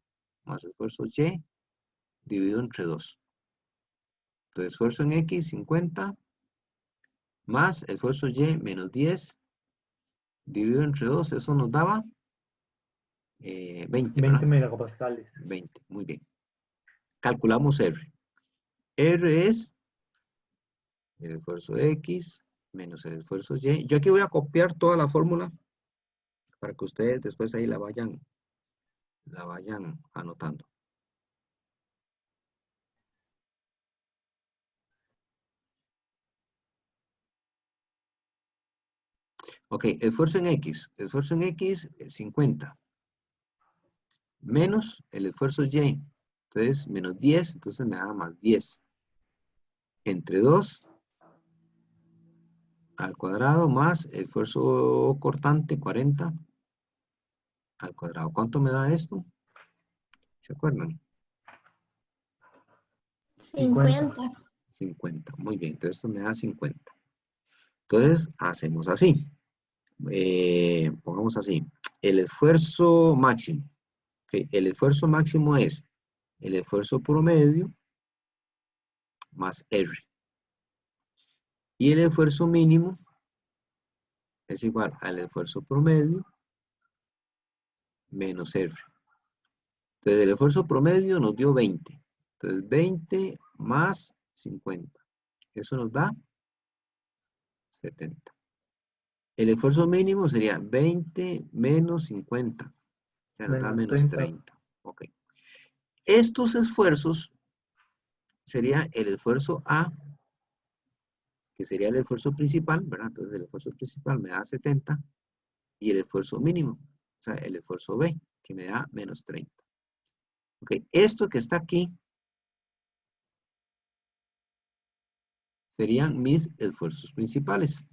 más esfuerzo Y dividido entre 2. Entonces, esfuerzo en X, 50, más esfuerzo Y menos 10 dividido entre 2. Eso nos daba 20, 20 ¿verdad? megapascales. 20, muy bien. Calculamos R. R es el esfuerzo X menos el esfuerzo Y. Yo aquí voy a copiar toda la fórmula para que ustedes después ahí la vayan anotando. Ok, esfuerzo en X. Esfuerzo en X, 50. Menos el esfuerzo Y. Entonces, menos 10, entonces me da más 10. Entre 2 al cuadrado más el esfuerzo cortante, 40 al cuadrado. ¿Cuánto me da esto? ¿Se acuerdan? 50. 50. Muy bien, entonces esto me da 50. Entonces, hacemos así. Pongamos así. El esfuerzo máximo. Okay, el esfuerzo máximo es el esfuerzo promedio más R. Y el esfuerzo mínimo es igual al esfuerzo promedio menos R. Entonces, el esfuerzo promedio nos dio 20. Entonces, 20 más 50. Eso nos da 70. El esfuerzo mínimo sería 20 menos 50. Ya nos da Menos menos 30. 30. Ok. Estos esfuerzos sería el esfuerzo A, que sería el esfuerzo principal, ¿verdad? Entonces, el esfuerzo principal me da 70. Y el esfuerzo mínimo, o sea, el esfuerzo B, que me da menos 30. Ok, esto que está aquí serían mis esfuerzos principales.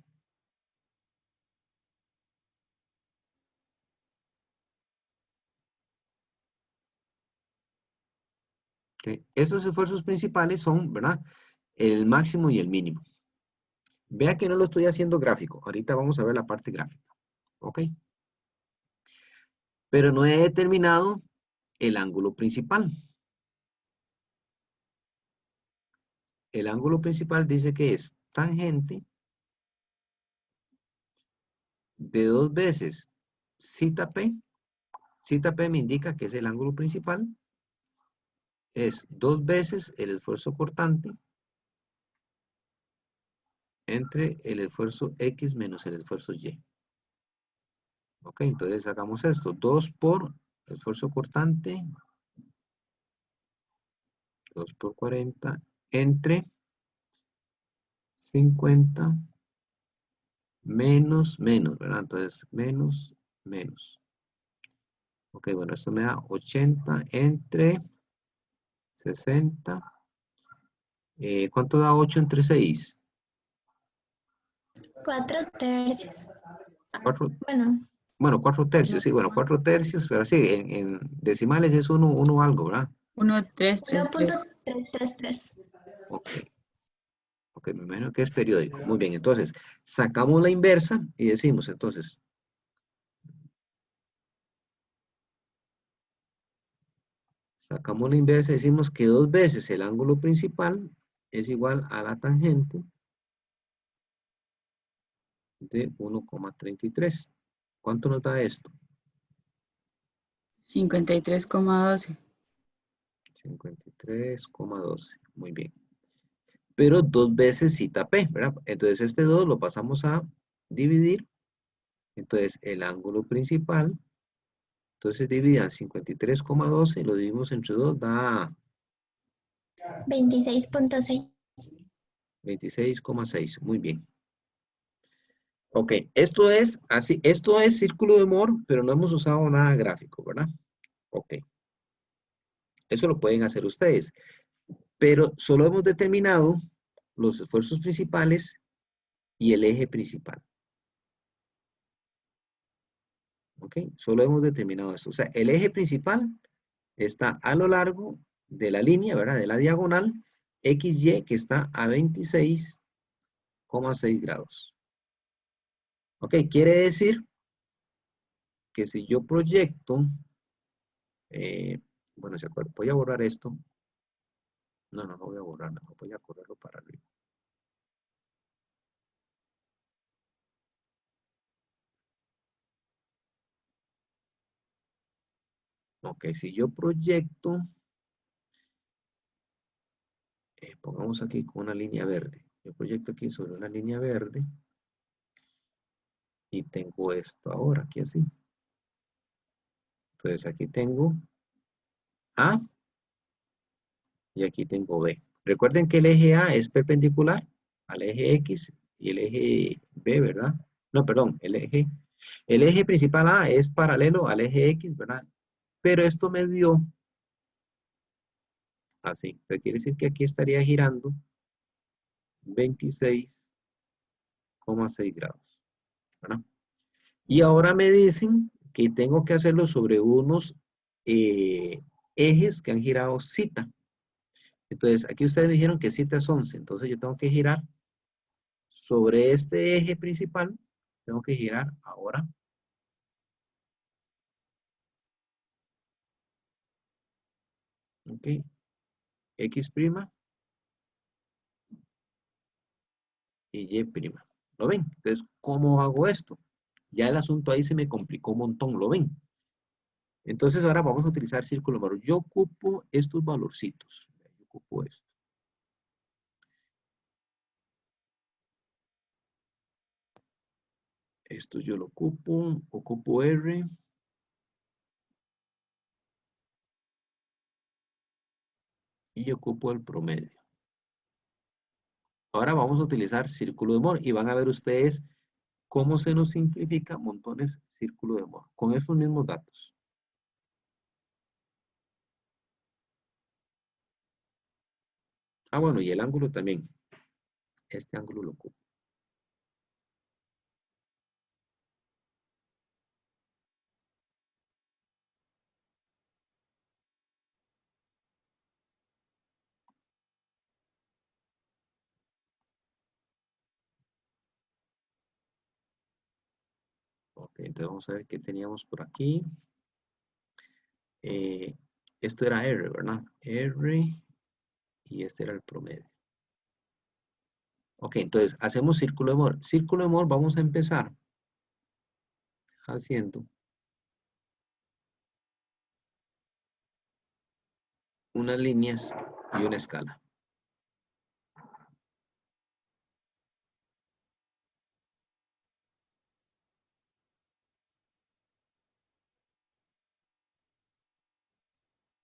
Okay. Estos esfuerzos principales son, ¿verdad? El máximo y el mínimo. Vea que no lo estoy haciendo gráfico. Ahorita vamos a ver la parte gráfica. Ok. Pero no he determinado el ángulo principal. El ángulo principal dice que es tangente de 2 veces zeta P. Zeta P me indica que es el ángulo principal. Es 2 veces el esfuerzo cortante entre el esfuerzo X menos el esfuerzo Y. Ok, entonces hagamos esto. 2 por esfuerzo cortante. 2 por 40 entre 50 menos, ¿verdad? Entonces, menos. Ok, bueno, esto me da 80 entre 60. ¿Cuánto da 8 entre 6? 4/3. 4, Bueno, bueno, 4 tercios, sí, bueno, 4 tercios, pero sí, en decimales es 1 algo, ¿verdad? 1.333. 1.333. Ok. Ok, me imagino que es periódico. Muy bien, entonces, sacamos la inversa y decimos, entonces, sacamos la inversa y decimos que 2 veces el ángulo principal es igual a la tangente de 1,33. ¿Cuánto nos da esto? 53,12. 53,12. Muy bien. Pero 2 veces zeta P, ¿verdad? Entonces este 2 lo pasamos a dividir. Entonces el ángulo principal, entonces dividan 53,12 y lo dividimos entre 2, da 26.6. 26,6. Muy bien. Ok, esto es así, esto es círculo de Moore, pero no hemos usado nada gráfico, ¿verdad? Ok. Eso lo pueden hacer ustedes. Pero solo hemos determinado los esfuerzos principales y el eje principal. ¿Ok? Solo hemos determinado eso. O sea, el eje principal está a lo largo de la línea, ¿verdad? De la diagonal XY que está a 26,6 grados. ¿Ok? Quiere decir que si yo proyecto, bueno, ¿se acuerdan? Voy a borrar esto. No voy a borrar, no, voy a correrlo para arriba. Ok, si yo proyecto, pongamos aquí con una línea verde. Yo proyecto aquí sobre una línea verde. Y tengo esto ahora, aquí así. Entonces aquí tengo A y aquí tengo B. Recuerden que el eje A es perpendicular al eje X y el eje B, ¿verdad? No, perdón, el eje principal A es paralelo al eje X, ¿verdad? Pero esto me dio así. O sea, quiere decir que aquí estaría girando 26,6 grados, ¿verdad? Y ahora me dicen que tengo que hacerlo sobre unos ejes que han girado zeta. Entonces, aquí ustedes me dijeron que zeta es 11. Entonces, yo tengo que girar sobre este eje principal. Tengo que girar ahora. Ok. X' y Y'. ¿Lo ven? Entonces, ¿cómo hago esto? Ya el asunto ahí se me complicó un montón, ¿lo ven? Entonces, ahora vamos a utilizar círculo de valor. Yo ocupo estos valorcitos. Yo ocupo esto. Esto yo lo ocupo R. Y ocupo el promedio. Ahora vamos a utilizar círculo de Moore y van a ver ustedes cómo se nos simplifica montones círculo de Moore con esos mismos datos. Ah, bueno, y el ángulo también. Este ángulo lo ocupo. Ok, entonces vamos a ver qué teníamos por aquí. Esto era R, ¿verdad? R y este era el promedio. Ok, entonces hacemos círculo de Moore. Círculo de Moore vamos a empezar haciendo unas líneas y una escala.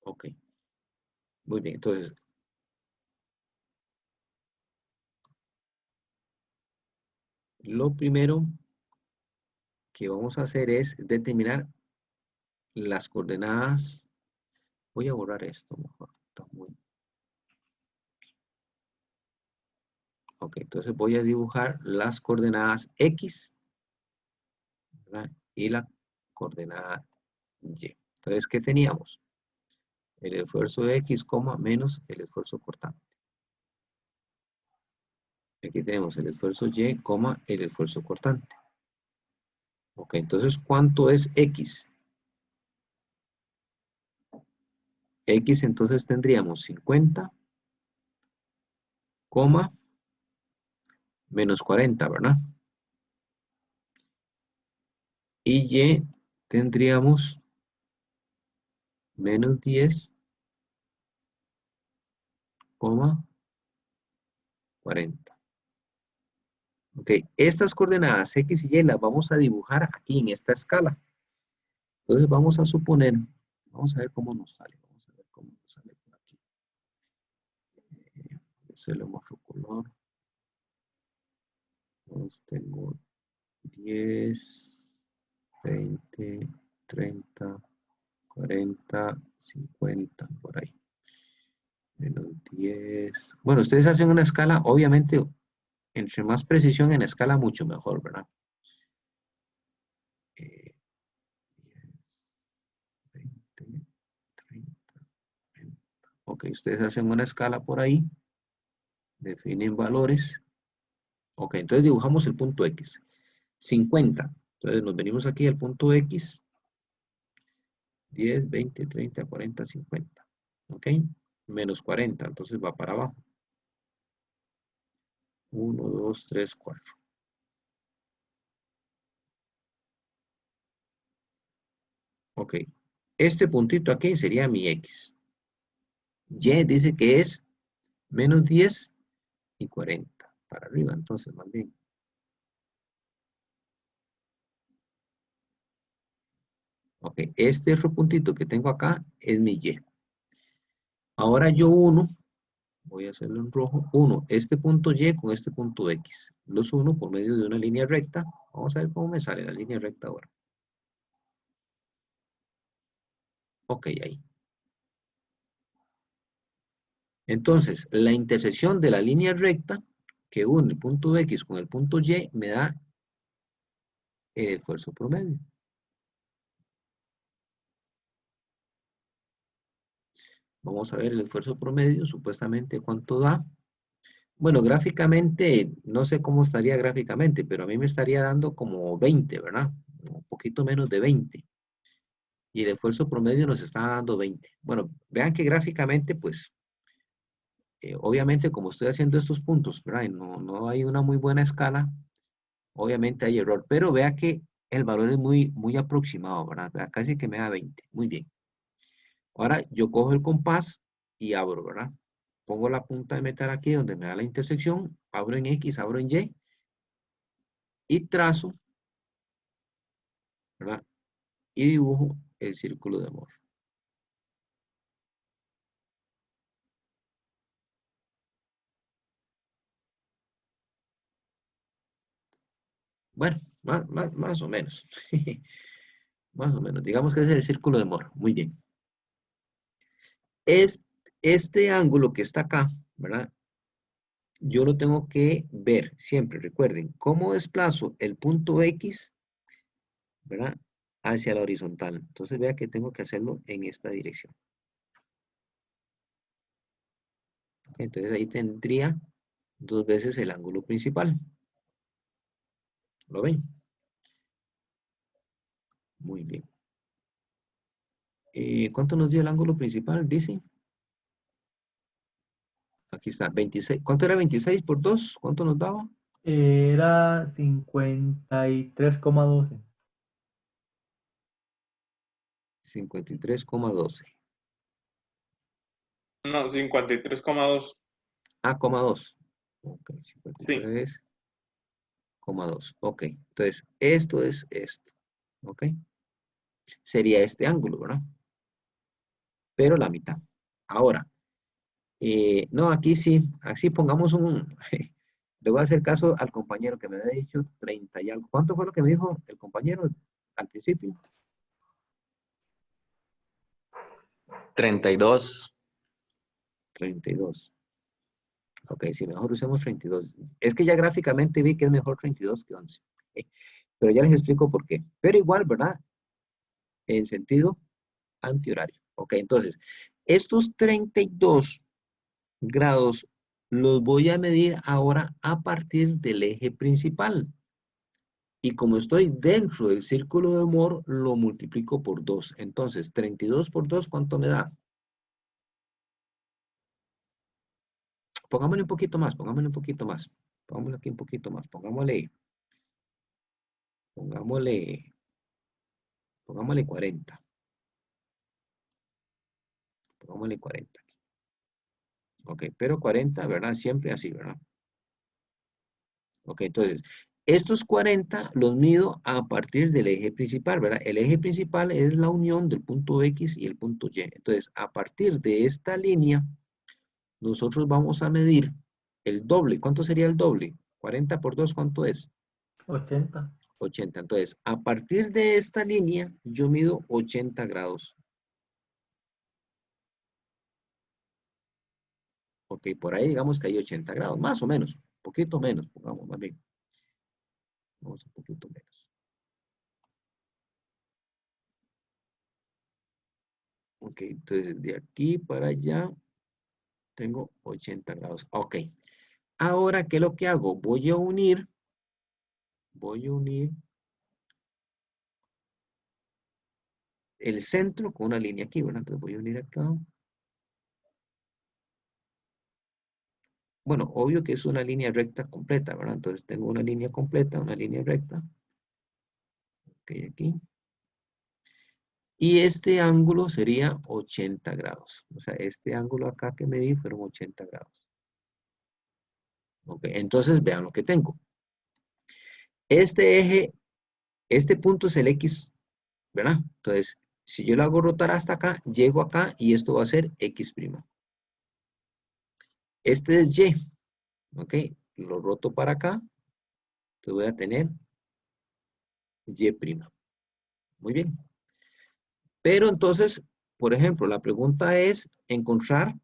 Ok. Muy bien, entonces lo primero que vamos a hacer es determinar las coordenadas. Voy a borrar esto mejor. Está muy... Ok, entonces voy a dibujar las coordenadas X, ¿verdad? Y la coordenada Y. Entonces, ¿qué teníamos? El esfuerzo de X, menos el esfuerzo cortante. Aquí tenemos el esfuerzo Y, el esfuerzo cortante. Ok, entonces, ¿cuánto es X? X, entonces tendríamos 50, menos 40, ¿verdad? Y Y tendríamos menos 10, 40. Ok, estas coordenadas X y Y las vamos a dibujar aquí en esta escala. Entonces vamos a suponer, vamos a ver cómo nos sale. Vamos a ver cómo nos sale por aquí. Se lo muestro color. Entonces tengo 10, 20, 30, 40, 50, por ahí. Menos 10. Bueno, ustedes hacen una escala, obviamente, entre más precisión en escala, mucho mejor, ¿verdad? 10, 20, 30, 40. Ok, ustedes hacen una escala por ahí. Definen valores. Ok, entonces dibujamos el punto X. 50. Entonces nos venimos aquí al punto X. 10, 20, 30, 40, 50. Ok. Menos 40. Entonces va para abajo. 1, 2, 3, 4. Ok. Este puntito aquí sería mi X. Y dice que es menos 10 y 40. Para arriba, entonces, más bien. Ok, este otro puntito que tengo acá es mi Y. Ahora yo uno, voy a hacerlo en rojo, uno este punto Y con este punto X. Los uno por medio de una línea recta. Vamos a ver cómo me sale la línea recta ahora. Ok, ahí. Entonces, la intersección de la línea recta que une el punto X con el punto Y me da el esfuerzo promedio. Vamos a ver el esfuerzo promedio, supuestamente cuánto da. Bueno, gráficamente, no sé cómo estaría gráficamente, pero a mí me estaría dando como 20, ¿verdad? Un poquito menos de 20. Y el esfuerzo promedio nos está dando 20. Bueno, vean que gráficamente, pues, obviamente como estoy haciendo estos puntos, ¿verdad? Y no hay una muy buena escala, obviamente hay error, pero vea que el valor es muy aproximado, ¿verdad? Vea, casi que me da 20. Muy bien. Ahora yo cojo el compás y abro, ¿verdad? Pongo la punta de metal aquí donde me da la intersección, abro en X, abro en y trazo, ¿verdad? Y dibujo el círculo de Moore. Bueno, más o menos. Más o menos. Digamos que ese es el círculo de Moore. Muy bien. Este ángulo que está acá, ¿verdad? Yo lo tengo que ver siempre. Recuerden, cómo desplazo el punto X, ¿verdad? Hacia la horizontal. Entonces vea que tengo que hacerlo en esta dirección. Entonces ahí tendría 2 veces el ángulo principal. ¿Lo ven? Muy bien. ¿Cuánto nos dio el ángulo principal? Dice. Aquí está, 26. ¿Cuánto era 26 por 2? ¿Cuánto nos daba? Era 53,12. 53,12. No, 53,2. Ah, coma 2. Ok, Sí. 53,2. Ok, entonces esto es esto. Ok. Sería este ángulo, ¿verdad? Pero la mitad. Ahora, no, aquí sí, así pongamos un... Le voy a hacer caso al compañero que me había dicho 30 y algo. ¿Cuánto fue lo que me dijo el compañero al principio? 32. 32. Ok, sí, mejor usemos 32. Es que ya gráficamente vi que es mejor 32 que 11. Pero ya les explico por qué. Pero igual, ¿verdad? En sentido antihorario. Ok, entonces, estos 32 grados los voy a medir ahora a partir del eje principal. Y como estoy dentro del círculo de Moore, lo multiplico por 2. Entonces, 32 por 2, ¿cuánto me da? Pongámosle un poquito más, pongámosle un poquito más. Pongámosle aquí un poquito más. Pongámosle 40. Pongámosle 40. Ok, pero 40, ¿verdad? Siempre así, ¿verdad? Ok, entonces, estos 40 los mido a partir del eje principal, ¿verdad? El eje principal es la unión del punto X y el punto Y. Entonces, a partir de esta línea, nosotros vamos a medir el doble. ¿Cuánto sería el doble? 40 por 2, ¿cuánto es? 80. 80. Entonces, a partir de esta línea, yo mido 80 grados. Ok, por ahí digamos que hay 80 grados, más o menos. Un poquito menos, pongamos más bien. Vamos un poquito menos. Ok, entonces de aquí para allá tengo 80 grados. Ok. Ahora, ¿qué es lo que hago? Voy a unir el centro con una línea aquí, ¿verdad? Entonces voy a unir acá. Bueno, obvio que es una línea recta completa, ¿verdad? Entonces tengo una línea completa, una línea recta. Ok, aquí. Y este ángulo sería 80 grados. O sea, este ángulo acá que medí fueron 80 grados. Ok, entonces vean lo que tengo. Este eje, este punto es el X ¿verdad? Entonces, si yo lo hago rotar hasta acá, llego acá y esto va a ser X'. Este es Y, ¿ok? Lo roto para acá, entonces voy a tener Y'. Muy bien. Pero entonces, por ejemplo, la pregunta es encontrar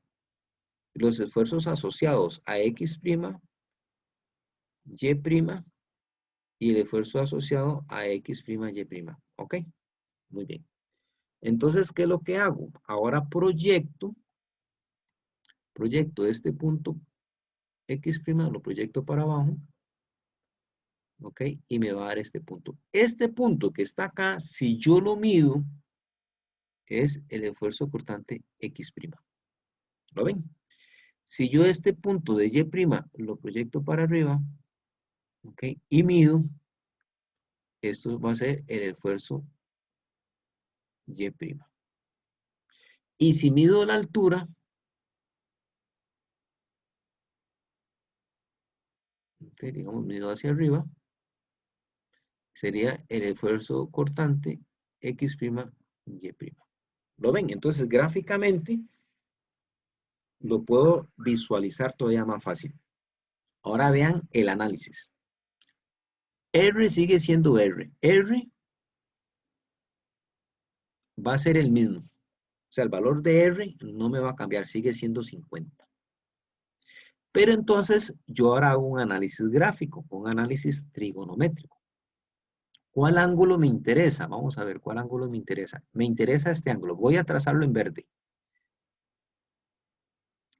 los esfuerzos asociados a X', Y', y el esfuerzo asociado a X', Y'. ¿Ok? Muy bien. Entonces, ¿qué es lo que hago? Ahora proyecto este punto X', lo proyecto para abajo, ¿ok? Y me va a dar este punto. Este punto que está acá, si yo lo mido, es el esfuerzo cortante X'. ¿Lo ven? Si yo este punto de Y' lo proyecto para arriba, ¿ok? Y mido, esto va a ser el esfuerzo Y'. Y si mido la altura, ¿ok? Digamos, mido hacia arriba, sería el esfuerzo cortante X', Y'. ¿Lo ven? Entonces, gráficamente, lo puedo visualizar todavía más fácil. Ahora vean el análisis. R sigue siendo R. R va a ser el mismo. O sea, el valor de R no me va a cambiar, sigue siendo 50. Pero entonces, yo ahora hago un análisis gráfico, un análisis trigonométrico. ¿Cuál ángulo me interesa? Vamos a ver cuál ángulo me interesa. Me interesa este ángulo. Voy a trazarlo en verde.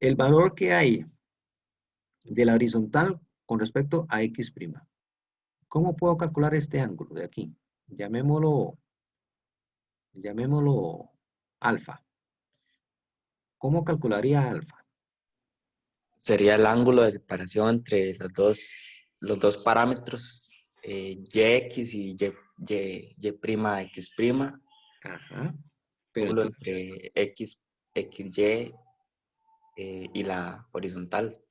El valor que hay de la horizontal con respecto a X'. ¿Cómo puedo calcular este ángulo de aquí? Llamémoslo alfa. ¿Cómo calcularía alfa? Sería el ángulo de separación entre los dos parámetros, Yx y Y'X', Ajá. Pero ángulo entonces, entre XY y la horizontal.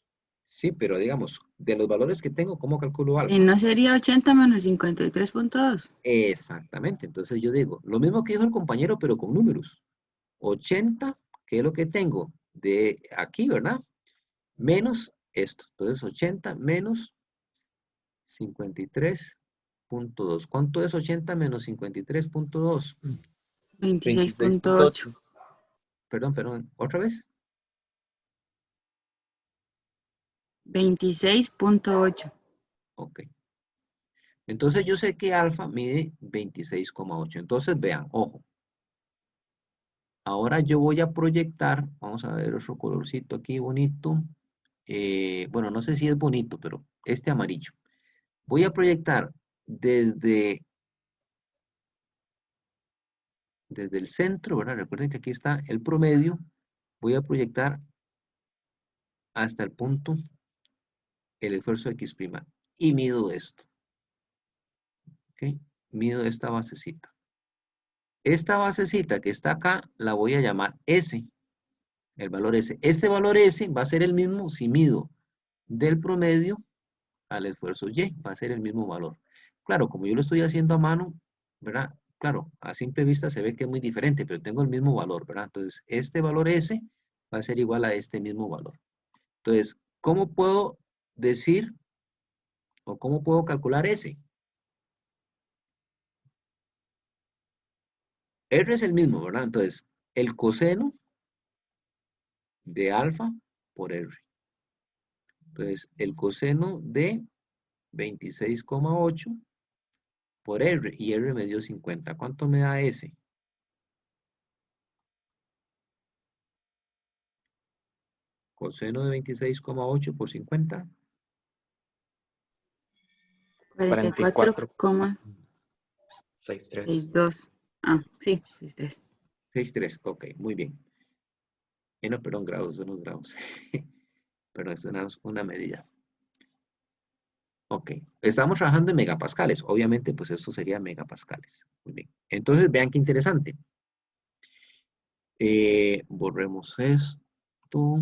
sí, pero digamos, de los valores que tengo, ¿cómo calculo ¿Y alfa? no sería 80 menos 53.2? Exactamente. Entonces yo digo, lo mismo que dijo el compañero, pero con números. 80, que es lo que tengo de aquí, ¿verdad? Menos esto. Entonces 80 menos 53.2. ¿Cuánto es 80 menos 53.2? 26.8. Perdón, ¿otra vez? 26.8. Ok. Entonces yo sé que alfa mide 26,8. Entonces vean, ojo. Ahora yo voy a proyectar, vamos a ver otro colorcito aquí bonito. Bueno, no sé si es bonito, pero este amarillo. Voy a proyectar desde el centro, ¿verdad? Recuerden que aquí está el promedio. Voy a proyectar hasta el punto el esfuerzo X'. Y mido esto. ¿Ok? Mido esta basecita. Esta basecita que está acá la voy a llamar S. El valor S. Este valor S va a ser el mismo si mido del promedio al esfuerzo Y. Va a ser el mismo valor. Claro, como yo lo estoy haciendo a mano, ¿verdad? Claro, a simple vista se ve que es muy diferente, pero tengo el mismo valor, ¿verdad? Entonces, este valor S va a ser igual a este mismo valor. Entonces, ¿cómo puedo decir o cómo puedo calcular S? R es el mismo, ¿verdad? Entonces, el coseno de alfa por R. Entonces, el coseno de 26,8 por R, y R me dio 50. ¿Cuánto me da S? Coseno de 26,8 por 50. 44,63. 44,62. Ah, sí, 63. 6,3. Ok, muy bien. No, perdón, grados, son los grados. Pero es una medida. Ok, estamos trabajando en megapascales. Obviamente, pues esto sería megapascales. Muy bien. Entonces, vean qué interesante. Borremos esto.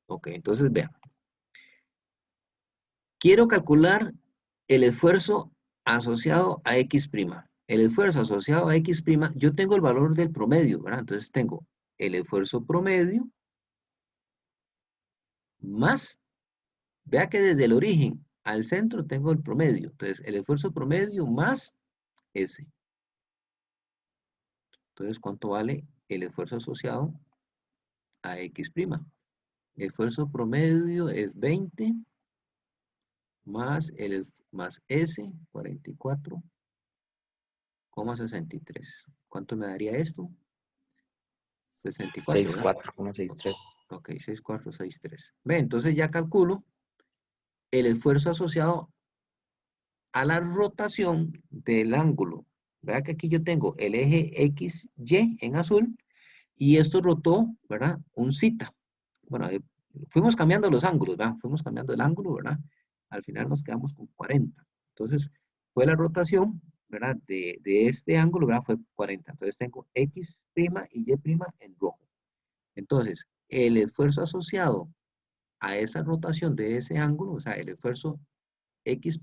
Ok, entonces vean. Quiero calcular el esfuerzo asociado a X'. el esfuerzo asociado a X', yo tengo el valor del promedio, ¿verdad? Entonces tengo el esfuerzo promedio más, vea que desde el origen al centro tengo el promedio. Entonces, el esfuerzo promedio más S. Entonces, ¿cuánto vale el esfuerzo asociado a X'? El esfuerzo promedio es 20 más S, 44,63. ¿Cuánto me daría esto? 64, ¿verdad? 64,63. Ok, 6463. Ve, entonces ya calculo el esfuerzo asociado a la rotación del ángulo. ¿Verdad que aquí yo tengo el eje XY en azul y esto rotó, ¿verdad? Un zeta. Bueno, fuimos cambiando los ángulos, ¿verdad? Fuimos cambiando el ángulo, ¿verdad? Al final nos quedamos con 40. Entonces, fue la rotación, ¿verdad? De este ángulo, ¿verdad? Fue 40. Entonces, tengo X' y Y' en rojo. Entonces, el esfuerzo asociado a esa rotación de ese ángulo, o sea, el esfuerzo X'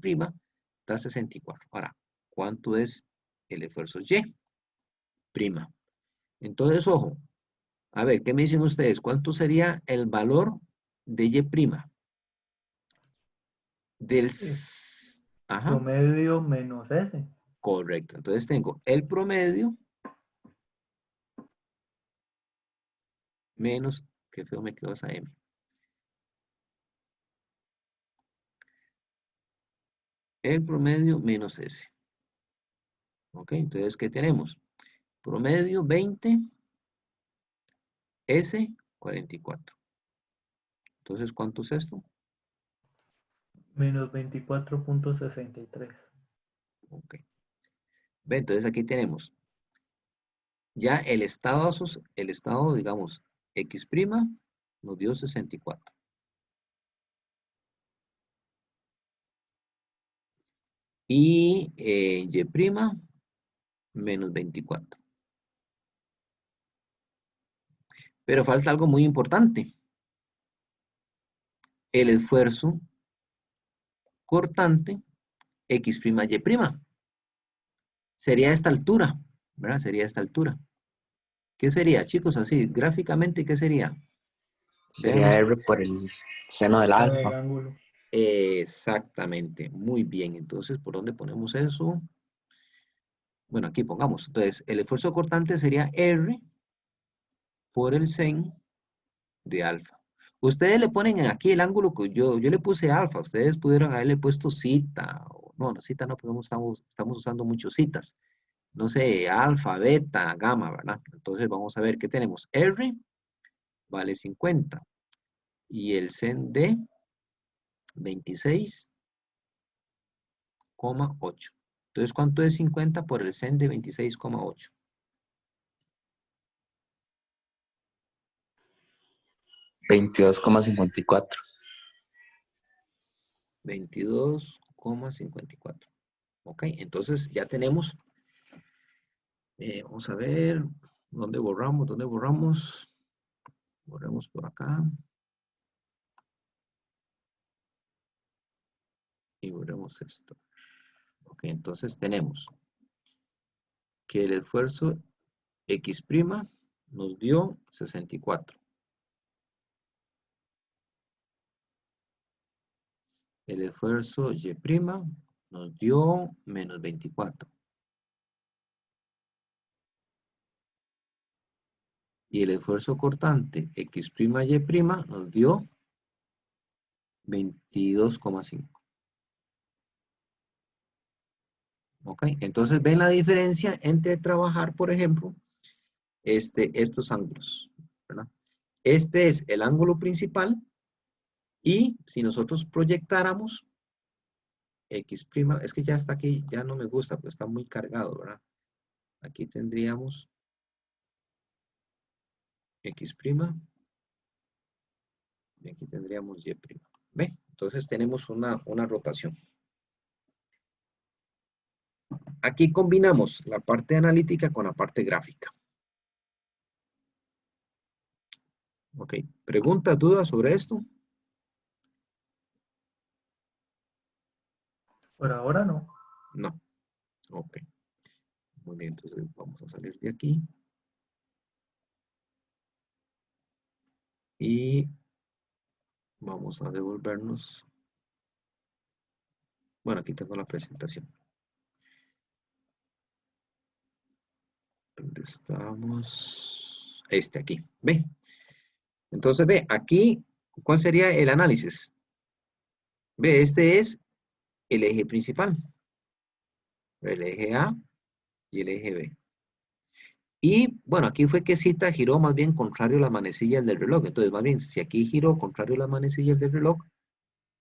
da 64. Ahora, ¿cuánto es el esfuerzo Y'? Entonces, ojo, a ver, ¿qué me dicen ustedes? ¿Cuánto sería el valor de Y'? Del... Ajá, Promedio menos S. correcto. Entonces tengo el promedio menos, qué feo me quedó esa M. El promedio menos S. Ok, entonces, ¿qué tenemos? Promedio 20, S 44. Entonces, ¿cuánto es esto? Menos 24,63. Ok. Ve, entonces aquí tenemos ya el estado, digamos, X' nos dio 64. Y Y' menos 24. Pero falta algo muy importante. El esfuerzo cortante X', Y'. Sería esta altura, ¿verdad? Sería esta altura. ¿Qué sería, chicos? Así, gráficamente, ¿qué sería? Sería Veamos. R por el seno del El alfa. ángulo. Exactamente, muy bien. Entonces, ¿por dónde ponemos eso? Bueno, aquí pongamos. Entonces, el esfuerzo cortante sería R por el sen de alfa. Ustedes le ponen aquí el ángulo que yo le puse alfa. Ustedes pudieron haberle puesto cita. No, cita no, porque estamos usando muchos citas. No sé, alfa, beta, gamma, ¿verdad? Entonces vamos a ver qué tenemos. R vale 50 y el sen de 26,8. Entonces, ¿cuánto es 50 por el sen de 26,8? 22,54. 22,54. Ok, entonces ya tenemos, vamos a ver, ¿dónde borramos? ¿Dónde borramos? Borremos por acá. Y borremos esto. Ok, entonces tenemos que el esfuerzo X' nos dio 64. El esfuerzo Y' nos dio menos 24. Y el esfuerzo cortante X', Y' nos dio 22,5. ¿Ok? Entonces, ven la diferencia entre trabajar, por ejemplo, estos ángulos, ¿verdad? Este es el ángulo principal y si nosotros proyectáramos X', es que ya está aquí, ya no me gusta, pues está muy cargado, ¿verdad? Aquí tendríamos X' y aquí tendríamos Y'. ¿Ve? Entonces tenemos una rotación. Aquí combinamos la parte analítica con la parte gráfica. Ok, ¿preguntas, dudas sobre esto? Por ahora no. No. Ok. entonces vamos a salir de aquí. Y vamos a devolvernos. Bueno, aquí tengo la presentación. ¿Dónde estamos? Aquí. Ve. Entonces, ve, aquí, ¿cuál sería el análisis? Ve, este es el eje principal. El eje A y el eje B. Y, bueno, aquí fue que cita giró más bien contrario a las manecillas del reloj. Entonces, más bien, si aquí giró contrario a las manecillas del reloj,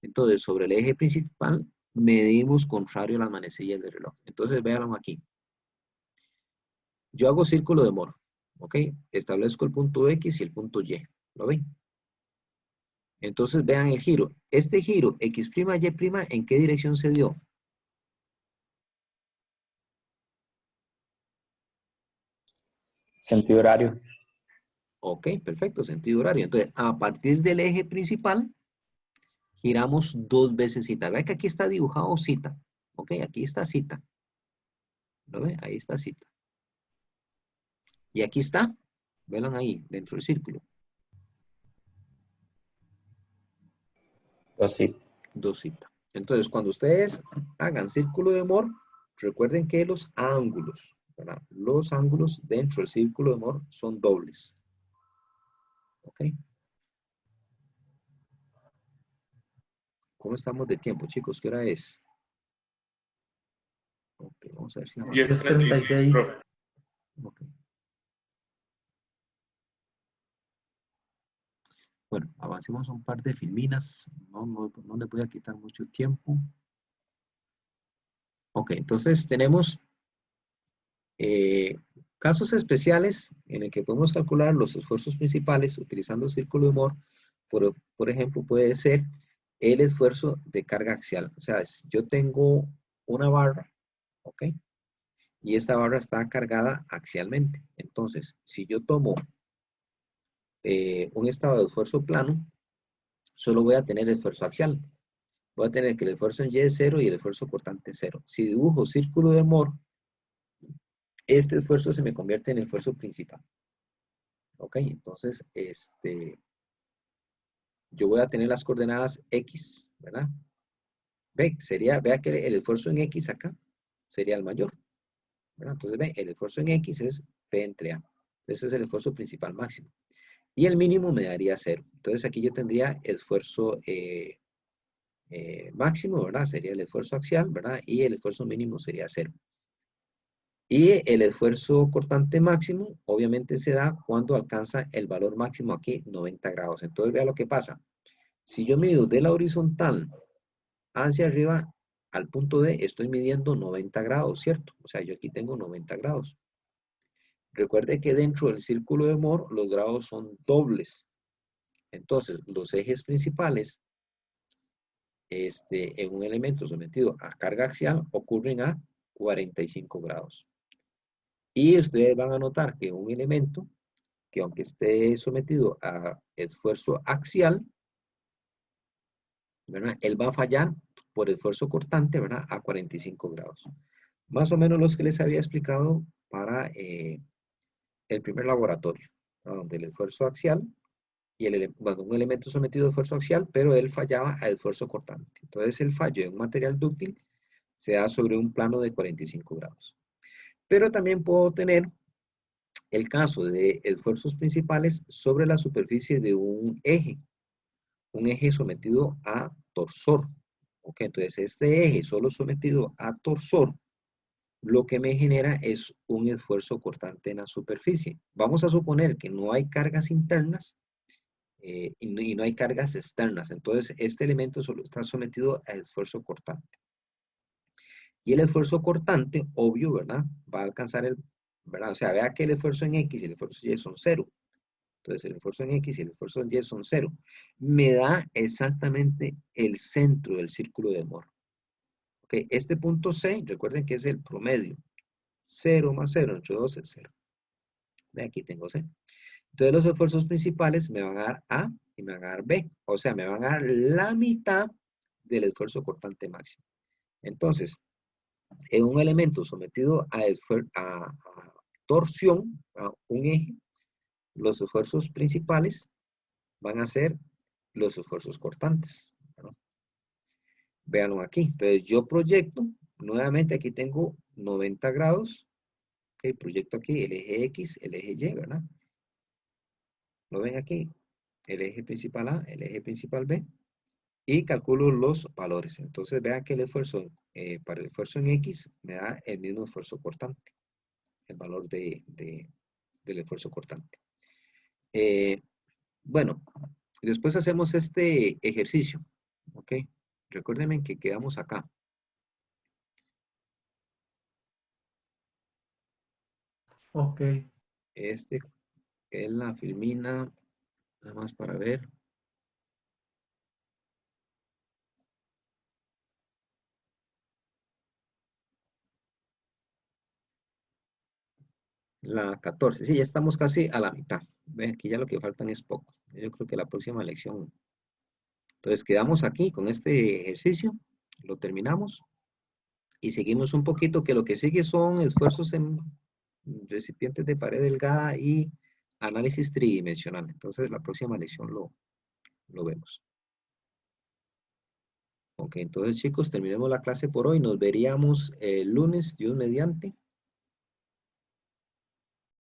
entonces, sobre el eje principal, medimos contrario a las manecillas del reloj. Entonces, véanlo aquí. Yo hago círculo de Moore, ¿ok? Establezco el punto X y el punto Y, ¿lo ven? Entonces, vean el'. Este giro, X', Y', ¿en qué dirección se dio? Sentido horario. Ok, perfecto, sentido horario. Entonces, a partir del eje principal, giramos 2 veces cita. Vean que aquí está dibujado cita. Ok, aquí está cita. ¿Lo ven? Ahí está cita. Y aquí está, vean ahí, dentro del círculo. 2 cita. 2 cita. Entonces, cuando ustedes hagan círculo de Moore, recuerden que los ángulos, ¿verdad? Los ángulos dentro del círculo de Moore son dobles. ¿Ok? ¿Cómo estamos de tiempo, chicos? ¿Qué hora es? Ok, vamos a ver si avanzamos. 10:36, profe. Ok. Bueno, avancemos un par de filminas. No le voy a quitar mucho tiempo. Ok, entonces tenemos casos especiales en el que podemos calcular los esfuerzos principales utilizando círculo de Moore. Por ejemplo, puede ser el esfuerzo de carga axial. O sea, yo tengo una barra, ¿ok? Y esta barra está cargada axialmente. Entonces, si yo tomo un estado de esfuerzo plano, solo voy a tener esfuerzo axial. Voy a tener que el esfuerzo en Y es 0 y el esfuerzo cortante es 0. Si dibujo círculo de Moore, este esfuerzo se me convierte en el esfuerzo principal. Ok, entonces, yo voy a tener las coordenadas X, ¿verdad? Vea que el esfuerzo en X acá sería el mayor, ¿verdad? Entonces, ve, el esfuerzo en X es P entre A. Ese es el esfuerzo principal máximo. Y el mínimo me daría 0. Entonces, aquí yo tendría esfuerzo máximo, ¿verdad? Sería el esfuerzo axial, ¿verdad? Y el esfuerzo mínimo sería 0. Y el esfuerzo cortante máximo, obviamente, se da cuando alcanza el valor máximo aquí, 90 grados. Entonces, vea lo que pasa. Si yo mido de la horizontal hacia arriba al punto D, estoy midiendo 90 grados, ¿cierto? O sea, yo aquí tengo 90 grados. Recuerde que dentro del círculo de Moore, los grados son dobles. Entonces, los ejes principales en un elemento sometido a carga axial ocurren a 45 grados. Y ustedes van a notar que un elemento que aunque esté sometido a esfuerzo axial, ¿verdad? Él va a fallar por esfuerzo cortante, ¿verdad? A 45 grados. Más o menos los que les había explicado para el primer laboratorio, ¿no? Donde el esfuerzo axial y un elemento sometido a esfuerzo axial, pero él fallaba a esfuerzo cortante. Entonces el fallo de un material dúctil se da sobre un plano de 45 grados. Pero también puedo tener el caso de esfuerzos principales sobre la superficie de un eje sometido a torsor. Ok, entonces este eje solo sometido a torsor, lo que me genera es un esfuerzo cortante en la superficie. Vamos a suponer que no hay cargas internas y no hay cargas externas. Entonces este elemento solo está sometido a esfuerzo cortante. Y el esfuerzo cortante, obvio, ¿verdad? Va a alcanzar ¿verdad? O sea, vea que el esfuerzo en X y el esfuerzo en Y son 0. Entonces el esfuerzo en X y el esfuerzo en Y son 0. Me da exactamente el centro del círculo de Moore. Ok, este punto C, recuerden que es el promedio. 0 más 0 entre 2 es 0. De aquí tengo C. Entonces los esfuerzos principales me van a dar A y me van a dar B. O sea, me van a dar la mitad del esfuerzo cortante máximo. Entonces, en un elemento sometido a torsión, a un eje, los esfuerzos principales van a ser los esfuerzos cortantes, ¿no? Véanlo aquí. Entonces yo proyecto, nuevamente aquí tengo 90 grados, ok, proyecto aquí el eje X, el eje Y, ¿verdad? ¿Lo ven aquí? El eje principal A, el eje principal B, y calculo los valores. Entonces vean que el esfuerzo, para el esfuerzo en X, me da el mismo esfuerzo cortante, el valor del esfuerzo cortante. Bueno, después hacemos este ejercicio, ¿ok? Recuérdenme que quedamos acá. Ok. Este es la filmina, nada más para ver. La 14, sí, ya estamos casi a la mitad. Ven, aquí ya lo que faltan es poco. Yo creo que la próxima lección. Entonces quedamos aquí con este ejercicio, lo terminamos y seguimos un poquito, que lo que sigue son esfuerzos en recipientes de pared delgada y análisis tridimensional. Entonces la próxima lección lo vemos. Ok, entonces chicos, terminemos la clase por hoy. Nos veríamos el lunes, Dios mediante.